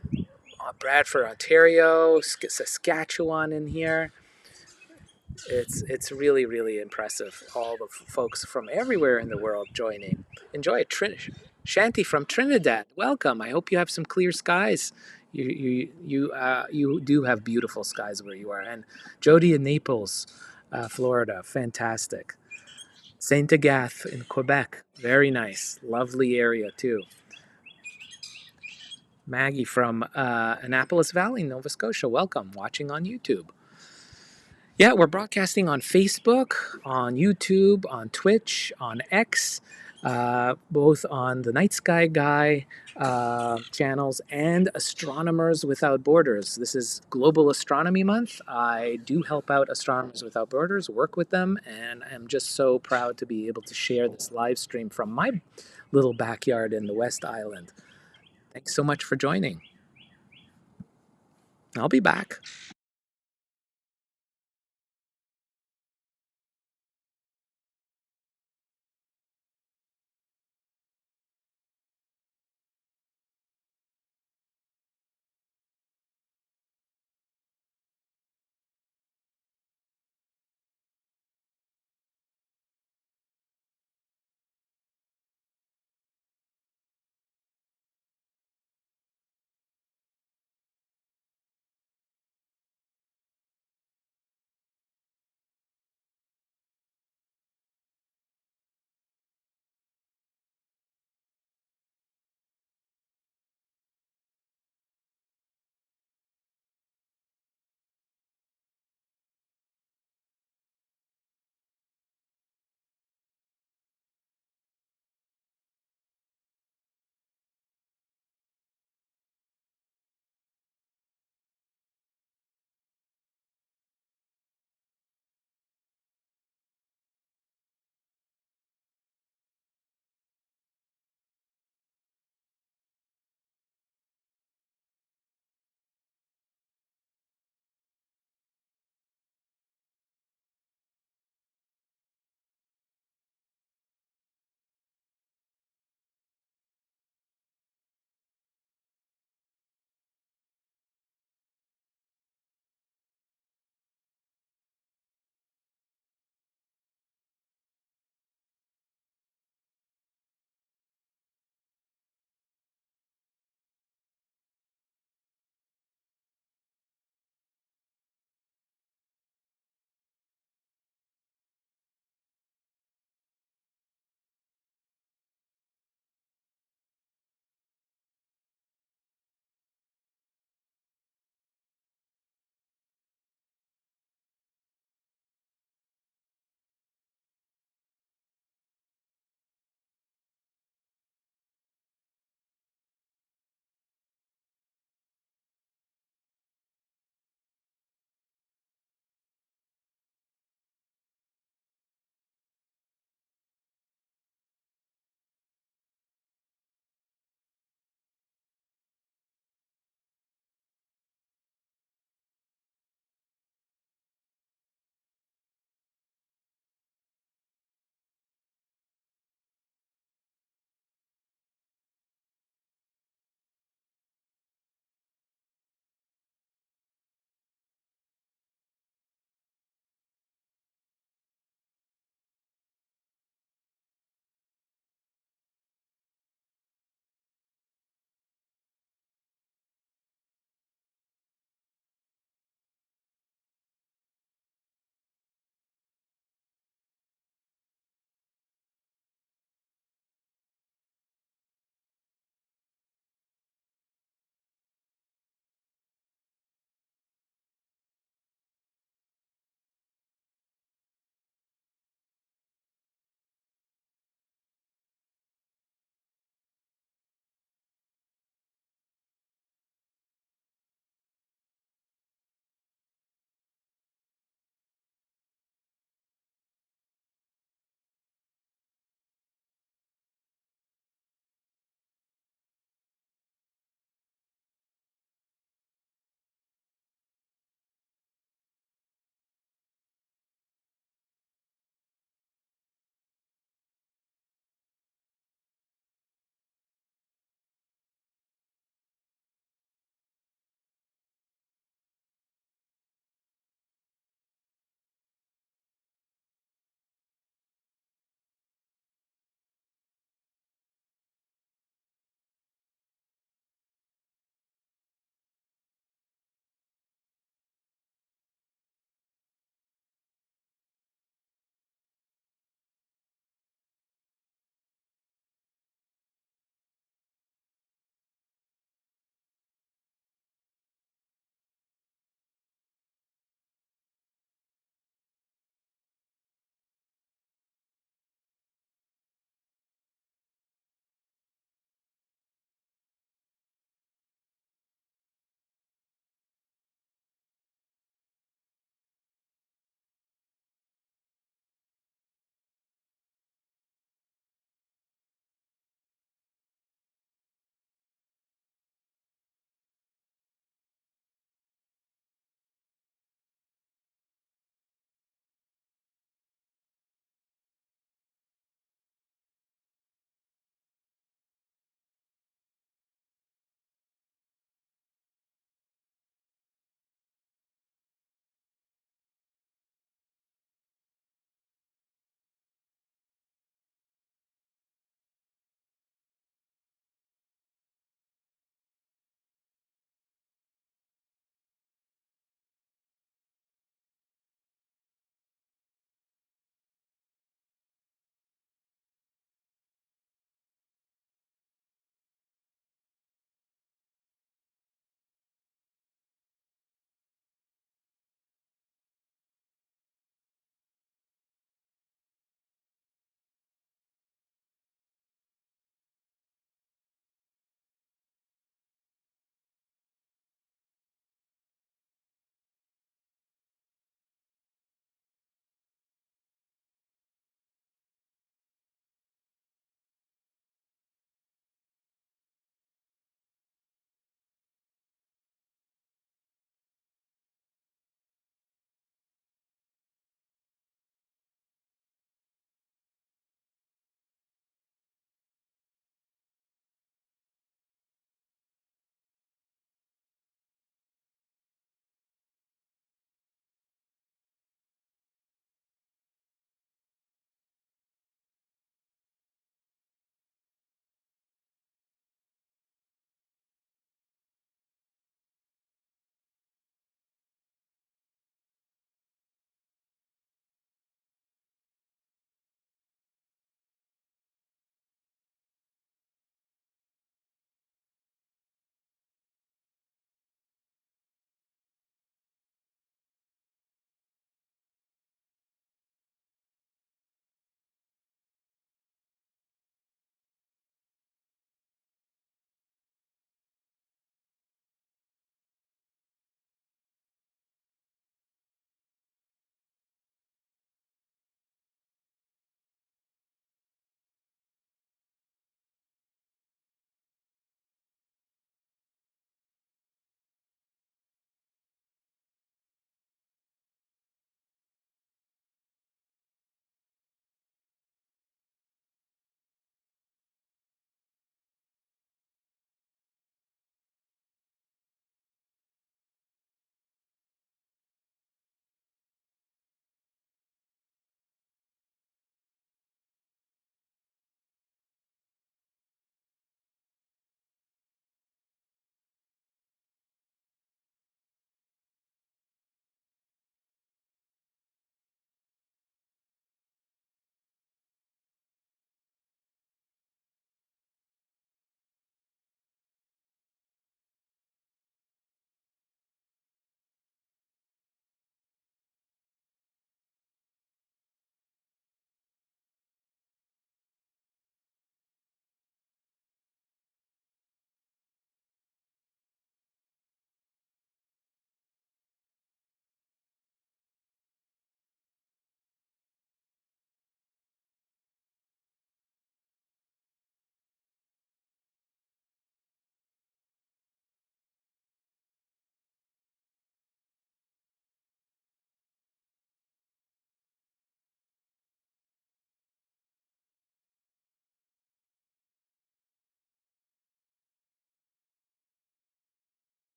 Bradford, Ontario, Saskatchewan in here. It's really, really impressive. All the folks from everywhere in the world joining. Enjoy it. Shanti from Trinidad, welcome. I hope you have some clear skies. You do have beautiful skies where you are. And Jody in Naples, Florida, fantastic. Saint Agathe in Quebec, very nice, lovely area too. Maggie from Annapolis Valley, Nova Scotia. Welcome, watching on YouTube. Yeah, we're broadcasting on Facebook, on YouTube, on Twitch, on X, both on the Night Sky Guy channels and Astronomers Without Borders. This is Global Astronomy Month. I do help out Astronomers Without Borders, work with them, and I'm just so proud to be able to share this live stream from my little backyard in the West Island. Thanks so much for joining. I'll be back.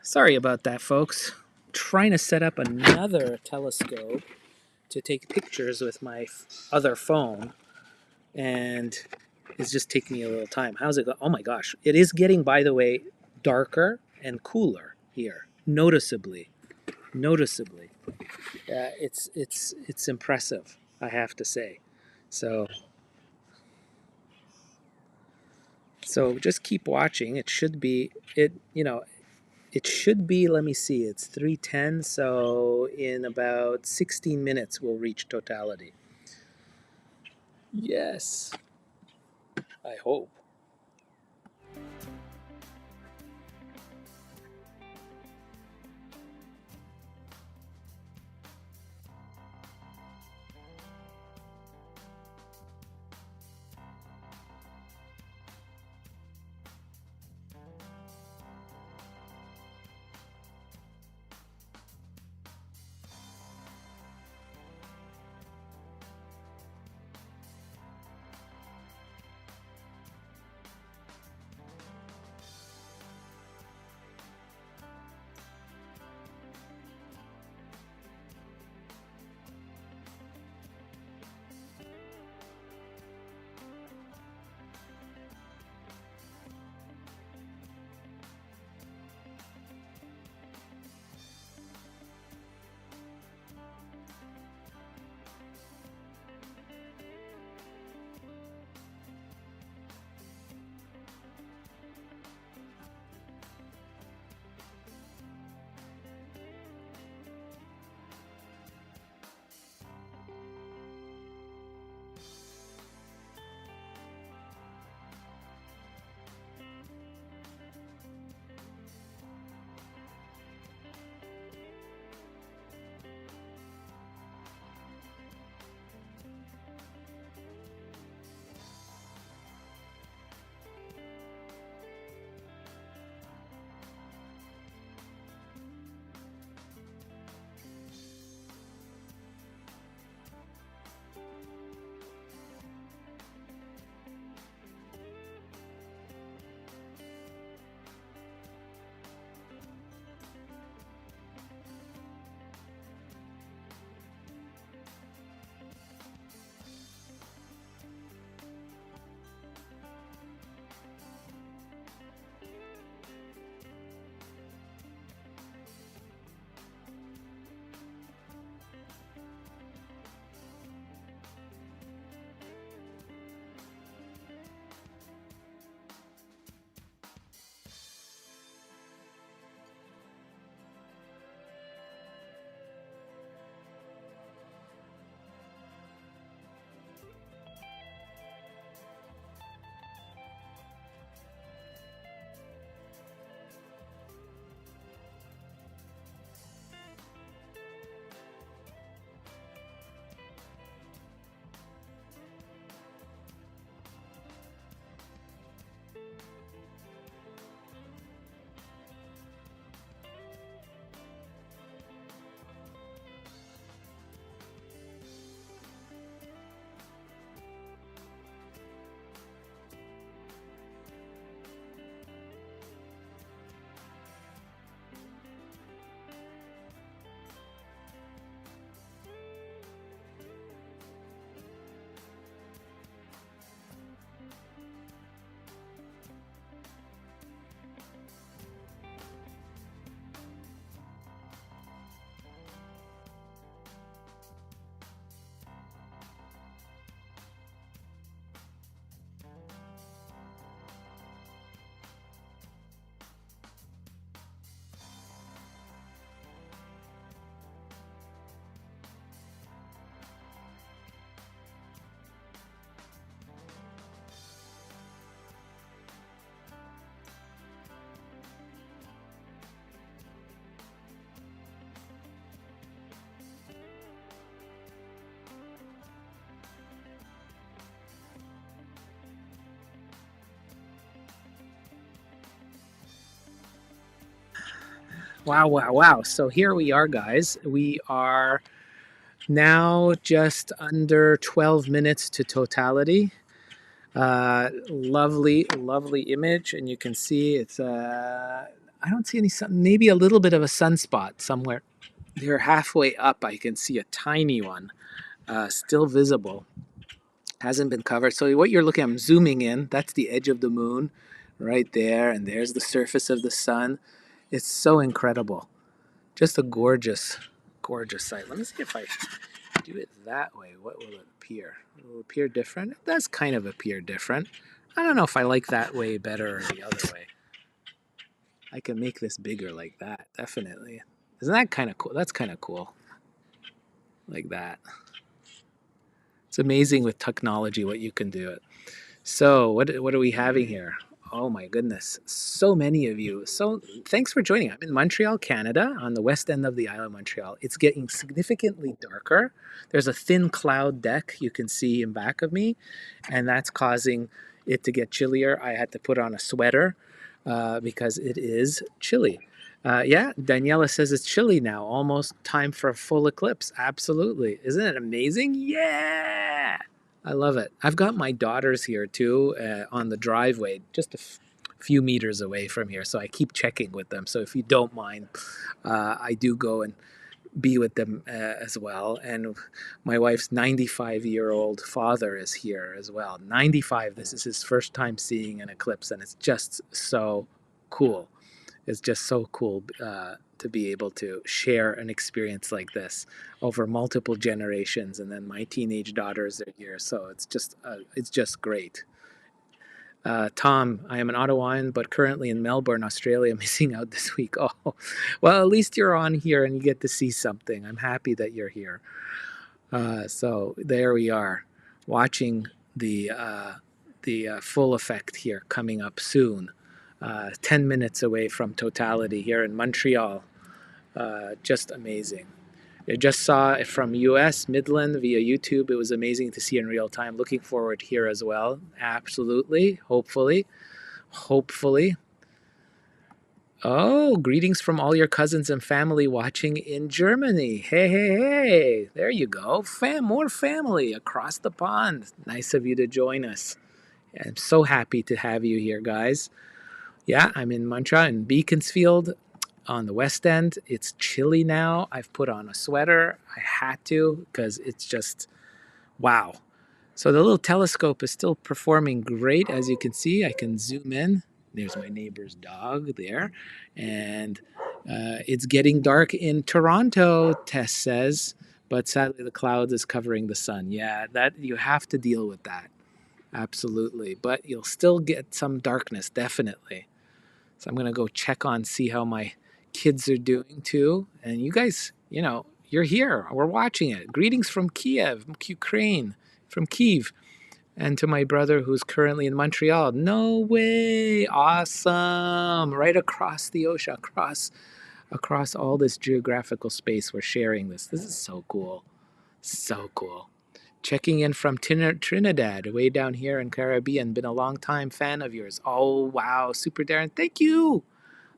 Sorry about that, folks. Trying to set up another telescope to take pictures with my other phone, and it's just taking me a little time. How's it go? Oh my gosh. It is getting, by the way, darker and cooler here, noticeably. Noticeably. It's impressive, I have to say. So just keep watching. It should be it should be, let me see, it's 3:10, so in about 16 minutes we'll reach totality. Yes. I hope. Wow, wow, wow. So here we are, guys. We are now just under 12 minutes to totality. Lovely, lovely image. And you can see it's I don't see any sun. Maybe a little bit of a sunspot somewhere. Here, halfway up, I can see a tiny one, still visible. Hasn't been covered. So what you're looking at, I'm zooming in. That's the edge of the moon, right there, and there's the surface of the sun. It's so incredible. Just a gorgeous, gorgeous sight. Let me see if I do it that way. What will it appear? Will it appear different? It does kind of appear different. I don't know if I like that way better or the other way. I can make this bigger like that, definitely. Isn't that kind of cool? That's kind of cool. Like that. It's amazing with technology what you can do. So, what are we having here? Oh my goodness, so many of you. So, thanks for joining. I'm in Montreal, Canada, on the west end of the island of Montreal. It's getting significantly darker. There's a thin cloud deck you can see in back of me, and that's causing it to get chillier. I had to put on a sweater because it is chilly. Yeah, Daniela says it's chilly now. Almost time for a full eclipse. Absolutely. Isn't it amazing? Yeah. I love it. I've got my daughters here too on the driveway, just a few meters away from here. So I keep checking with them. So if you don't mind, I do go and be with them as well. And my wife's 95-year-old father is here as well. 95. This is his first time seeing an eclipse, and it's just so cool. It's just so cool to be able to share an experience like this over multiple generations, and then my teenage daughters are here, so it's just great. Tom, I am an Ottawan, but currently in Melbourne, Australia, missing out this week. Oh, well, at least you're on here and you get to see something. I'm happy that you're here. So there we are, watching the full effect here coming up soon. 10 minutes away from Totality here in Montreal. Just amazing. I just saw it from US, Midland via YouTube. It was amazing to see in real time. Looking forward here as well. Absolutely. Hopefully. Hopefully. Oh, greetings from all your cousins and family watching in Germany. Hey, hey, hey. There you go. More family across the pond. Nice of you to join us. I'm so happy to have you here, guys. Yeah, I'm in Montreal in Beaconsfield on the west end. It's chilly now. I've put on a sweater. I had to because it's just wow. So the little telescope is still performing great. As you can see, I can zoom in. There's my neighbor's dog there. And it's getting dark in Toronto, Tess says. But sadly, the clouds is covering the sun. Yeah, that you have to deal with that. Absolutely. But you'll still get some darkness, definitely. So I'm going to go check on, see how my kids are doing too. And you guys, you're here. We're watching it. Greetings from Kiev, Ukraine, from Kiev. And to my brother who's currently in Montreal. No way. Awesome. Right across the ocean, across all this geographical space, we're sharing this. This is so cool. So cool. Checking in from Trinidad, way down here in Caribbean. Been a long time fan of yours. Oh, wow. Super Darren. Thank you.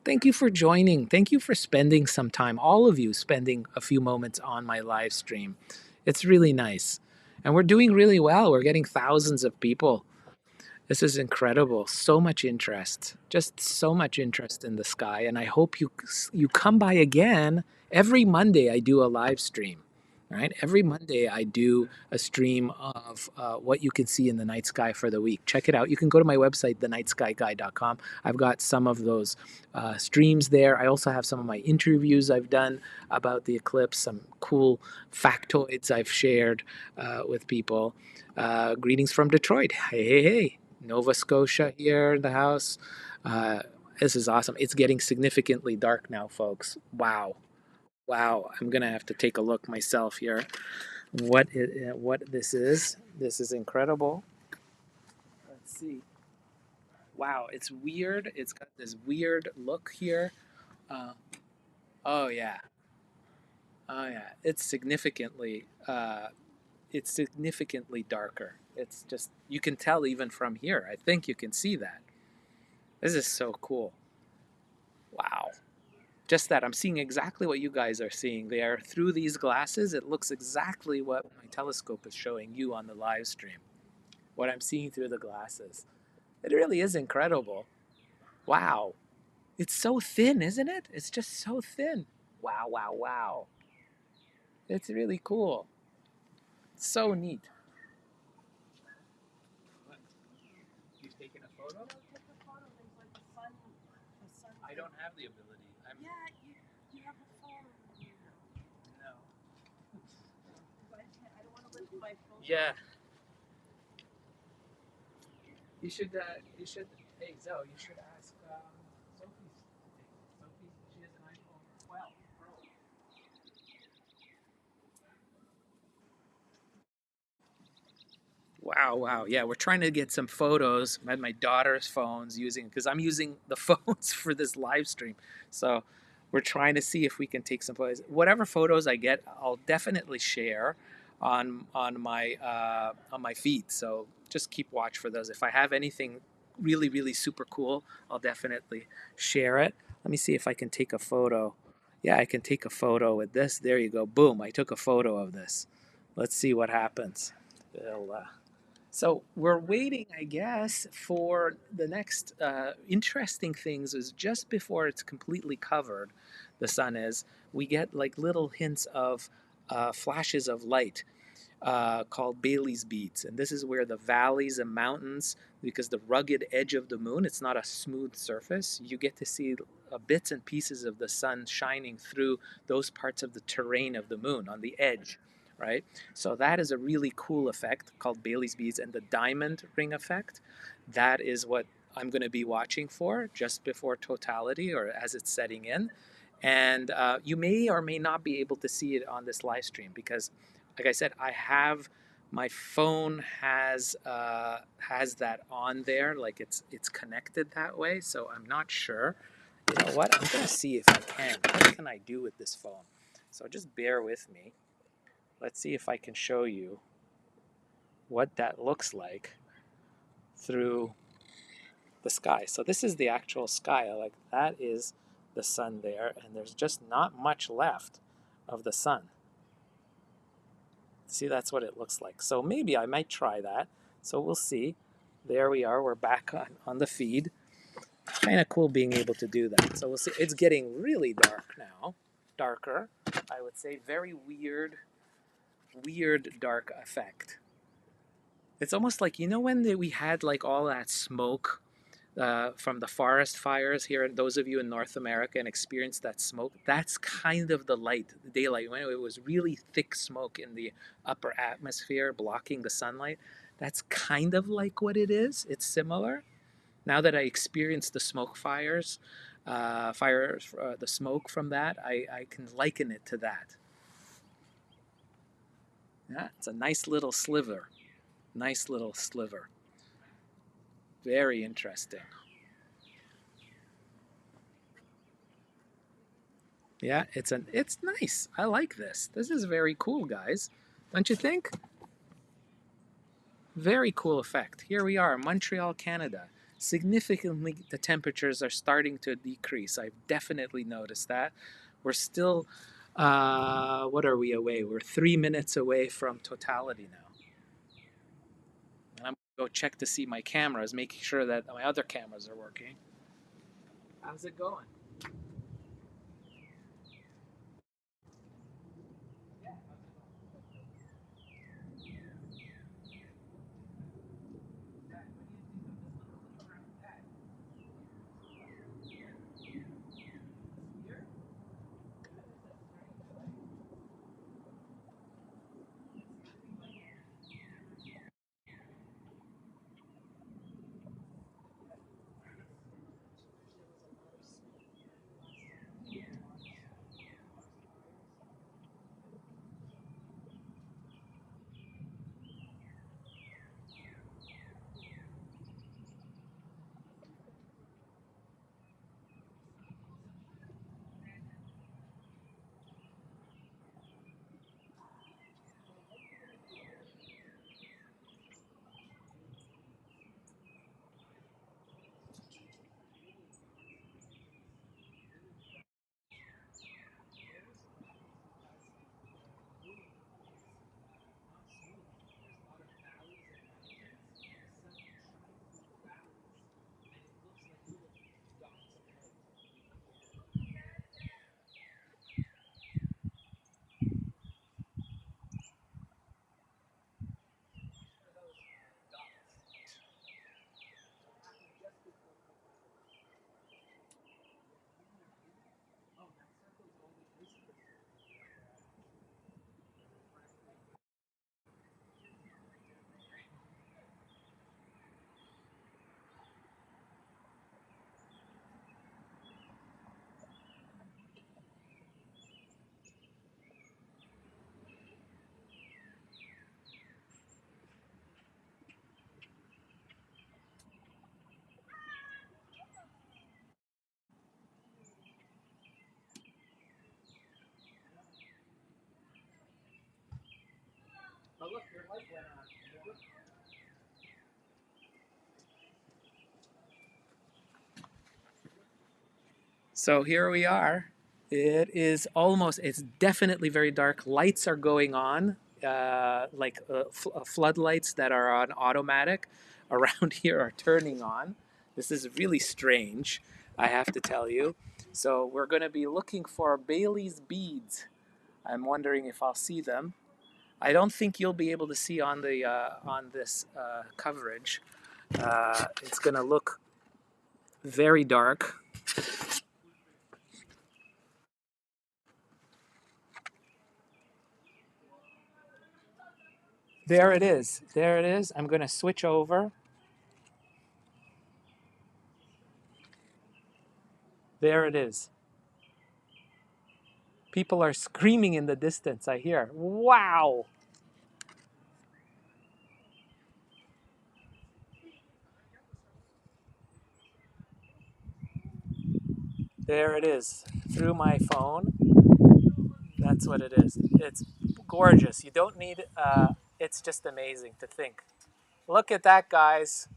Thank you for joining. Thank you for spending some time, all of you spending a few moments on my live stream. It's really nice. And we're doing really well. We're getting thousands of people. This is incredible. So much interest. Just so much interest in the sky. And I hope you come by again. Every Monday I do a live stream. Right? Every Monday, I do a stream of what you can see in the night sky for the week. Check it out. You can go to my website, thenightskyguy.com. I've got some of those streams there. I also have some of my interviews I've done about the eclipse, some cool factoids I've shared with people. Greetings from Detroit. Hey, hey, hey. Nova Scotia here in the house. This is awesome. It's getting significantly dark now, folks. Wow. Wow, I'm gonna have to take a look myself here. What this is? This is incredible. Let's see. Wow, it's weird. It's got this weird look here. Uh, oh yeah, oh yeah. It's significantly darker. It's just you can tell even from here. I think you can see that. This is so cool. Wow. Just that I'm seeing exactly what you guys are seeing there through these glasses. It looks exactly what my telescope is showing you on the live stream. What I'm seeing through the glasses. It really is incredible. Wow. It's so thin, isn't it? It's just so thin. Wow, wow, wow. It's really cool. So neat. What? You've taken a photo? No, take a photo. There's like the sun. I don't have the ability. Yeah, you have a phone. No. I don't want to lift my phone. Yeah. You should. Hey Zoe, you should ask Sophie to take it. Sophie, she has an iPhone 12 Pro. Wow, wow. Yeah, we're trying to get some photos at my daughter's phones using because I'm using the phones for this live stream. So we're trying to see if we can take some photos. Whatever photos I get, I'll definitely share on my feed. So just keep watch for those. If I have anything really really super cool, I'll definitely share it. Let me see if I can take a photo. Yeah, I can take a photo with this. There you go. Boom, I took a photo of this. Let's see what happens. So we're waiting, I guess, for the next interesting things. Is just before it's completely covered, the sun is. We get like little hints of flashes of light called Bailey's beads, and this is where the valleys and mountains, because the rugged edge of the moon, it's not a smooth surface. You get to see bits and pieces of the sun shining through those parts of the terrain of the moon on the edge, right? So that is a really cool effect called Bailey's beads, and the diamond ring effect. That is what I'm going to be watching for just before totality or as it's setting in. And you may or may not be able to see it on this live stream because like I said, I have my phone has that on there, like it's connected that way. So I'm not sure. You know what? I'm gonna see if I can. What can I do with this phone? So just bear with me. Let's see if I can show you what that looks like through the sky. So this is the actual sky. Like that is the sun there, and there's just not much left of the sun. See, that's what it looks like. So maybe I might try that. So we'll see. There we are. We're back on the feed. Kind of cool being able to do that. So we'll see. It's getting really dark now. Darker, I would say. Very weird, weird dark effect. It's almost like, you know, when we had like all that smoke from the forest fires here, and those of you in North America and experienced that smoke, that's kind of the light, the daylight, when it was really thick smoke in the upper atmosphere blocking the sunlight. That's kind of like what it is. It's similar. Now that I experienced the smoke fires, the smoke from that, I can liken it to that. Yeah, it's a nice little sliver. Nice little sliver. Very interesting. Yeah, it's nice. I like this. This is very cool, guys. Don't you think? Very cool effect. Here we are, Montreal, Canada. Significantly, the temperatures are starting to decrease. I've definitely noticed that. We're still, what are we away? We're 3 minutes away from totality now. And I'm going to go check to see my cameras, making sure that my other cameras are working. How's it going? So here we are. It's definitely very dark. Lights are going on, floodlights that are on automatic around here are turning on. This is really strange, I have to tell you. So we're going to be looking for Bailey's beads. I'm wondering if I'll see them. I don't think you'll be able to see on this coverage. It's going to look very dark. There it is. There it is. I'm going to switch over. There it is. People are screaming in the distance, I hear. Wow! There it is. Through my phone. That's what it is. It's gorgeous. You don't need, it's just amazing to think. Look at that, guys.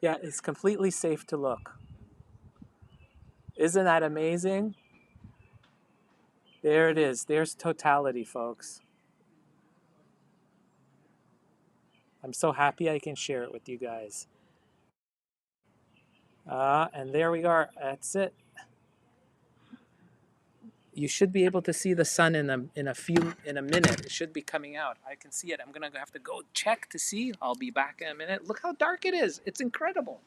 Yeah, it's completely safe to look. Isn't that amazing? There it is. There's Totality, folks. I'm so happy I can share it with you guys. And there we are. That's it. You should be able to see the sun in a minute. It should be coming out. I can see it. I'm gonna have to go check to see. I'll be back in a minute. Look how dark it is. It's incredible.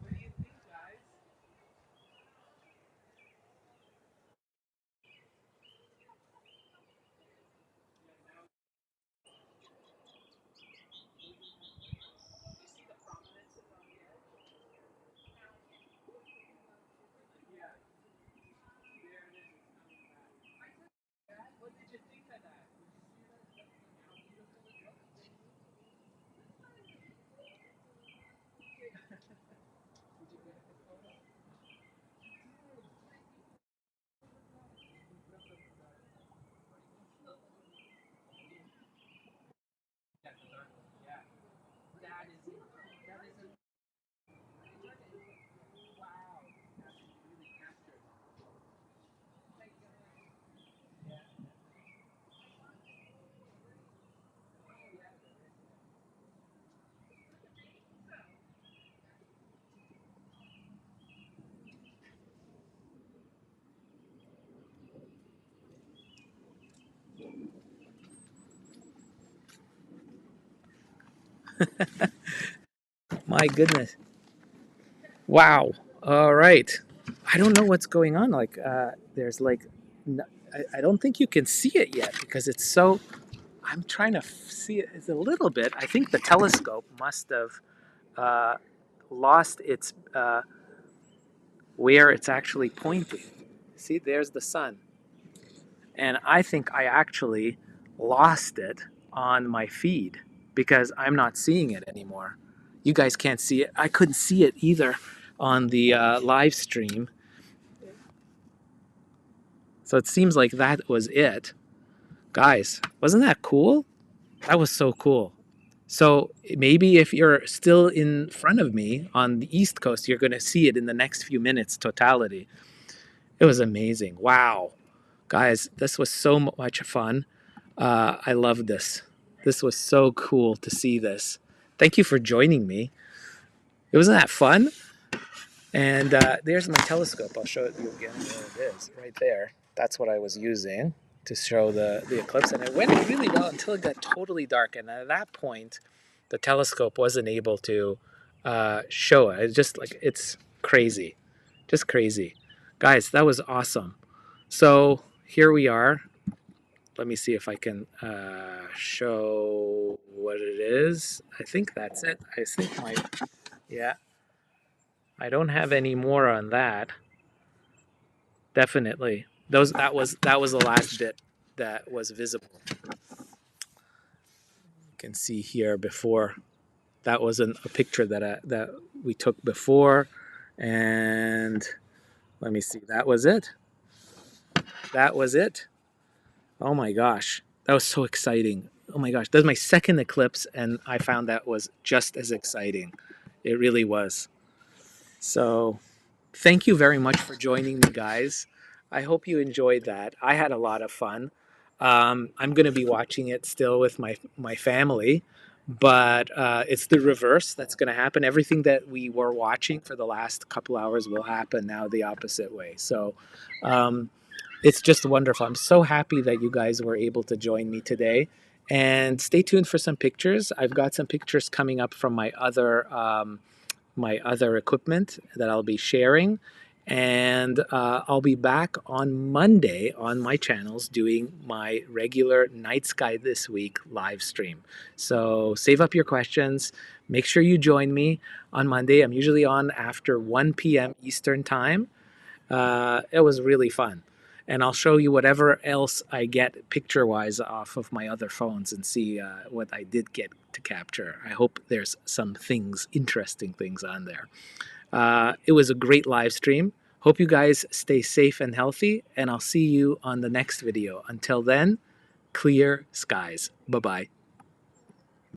What do you think, guys? What did you think of that? My goodness. Wow. All right. I don't know what's going on. There's I don't think you can see it yet because it's so. I'm trying to see it. It's a little bit. I think the telescope must have uh, lost its where it's actually pointing. See, there's the sun. And I think I actually lost it on my feed because I'm not seeing it anymore. You guys can't see it. I couldn't see it either on the live stream. So it seems like that was it. Guys, wasn't that cool? That was so cool. So maybe if you're still in front of me on the East Coast, you're going to see it in the next few minutes, Totality. It was amazing. Wow. Guys, this was so much fun. I love this. This was so cool to see this. Thank you for joining me. It wasn't that fun. And there's my telescope. I'll show it you again where it is, right there. That's what I was using to show the eclipse. And it went really well until it got totally dark. And at that point, the telescope wasn't able to show it. It's just like, it's crazy. Just crazy. Guys, that was awesome. So here we are. Let me see if I can show what it is. I think that's it. I think yeah. I don't have any more on that. Definitely. That was the last bit that was visible. You can see here before. That was a picture that we took before. And let me see, that was it. That was it. Oh my gosh, that was so exciting. Oh my gosh, that was my second eclipse, and I found that was just as exciting. It really was. So, thank you very much for joining me, guys. I hope you enjoyed that. I had a lot of fun. I'm going to be watching it still with my family, but it's the reverse that's going to happen. Everything that we were watching for the last couple hours will happen now the opposite way. So, um, it's just wonderful. I'm so happy that you guys were able to join me today. And stay tuned for some pictures. I've got some pictures coming up from my other equipment that I'll be sharing. And I'll be back on Monday on my channels doing my regular Night Sky This Week live stream. So save up your questions. Make sure you join me on Monday. I'm usually on after 1 p.m. Eastern Time. It was really fun. And I'll show you whatever else I get picture wise off of my other phones and see what I did get to capture. I hope there's some things, interesting things on there. It was a great live stream. Hope you guys stay safe and healthy, and I'll see you on the next video. Until then, clear skies. Bye bye.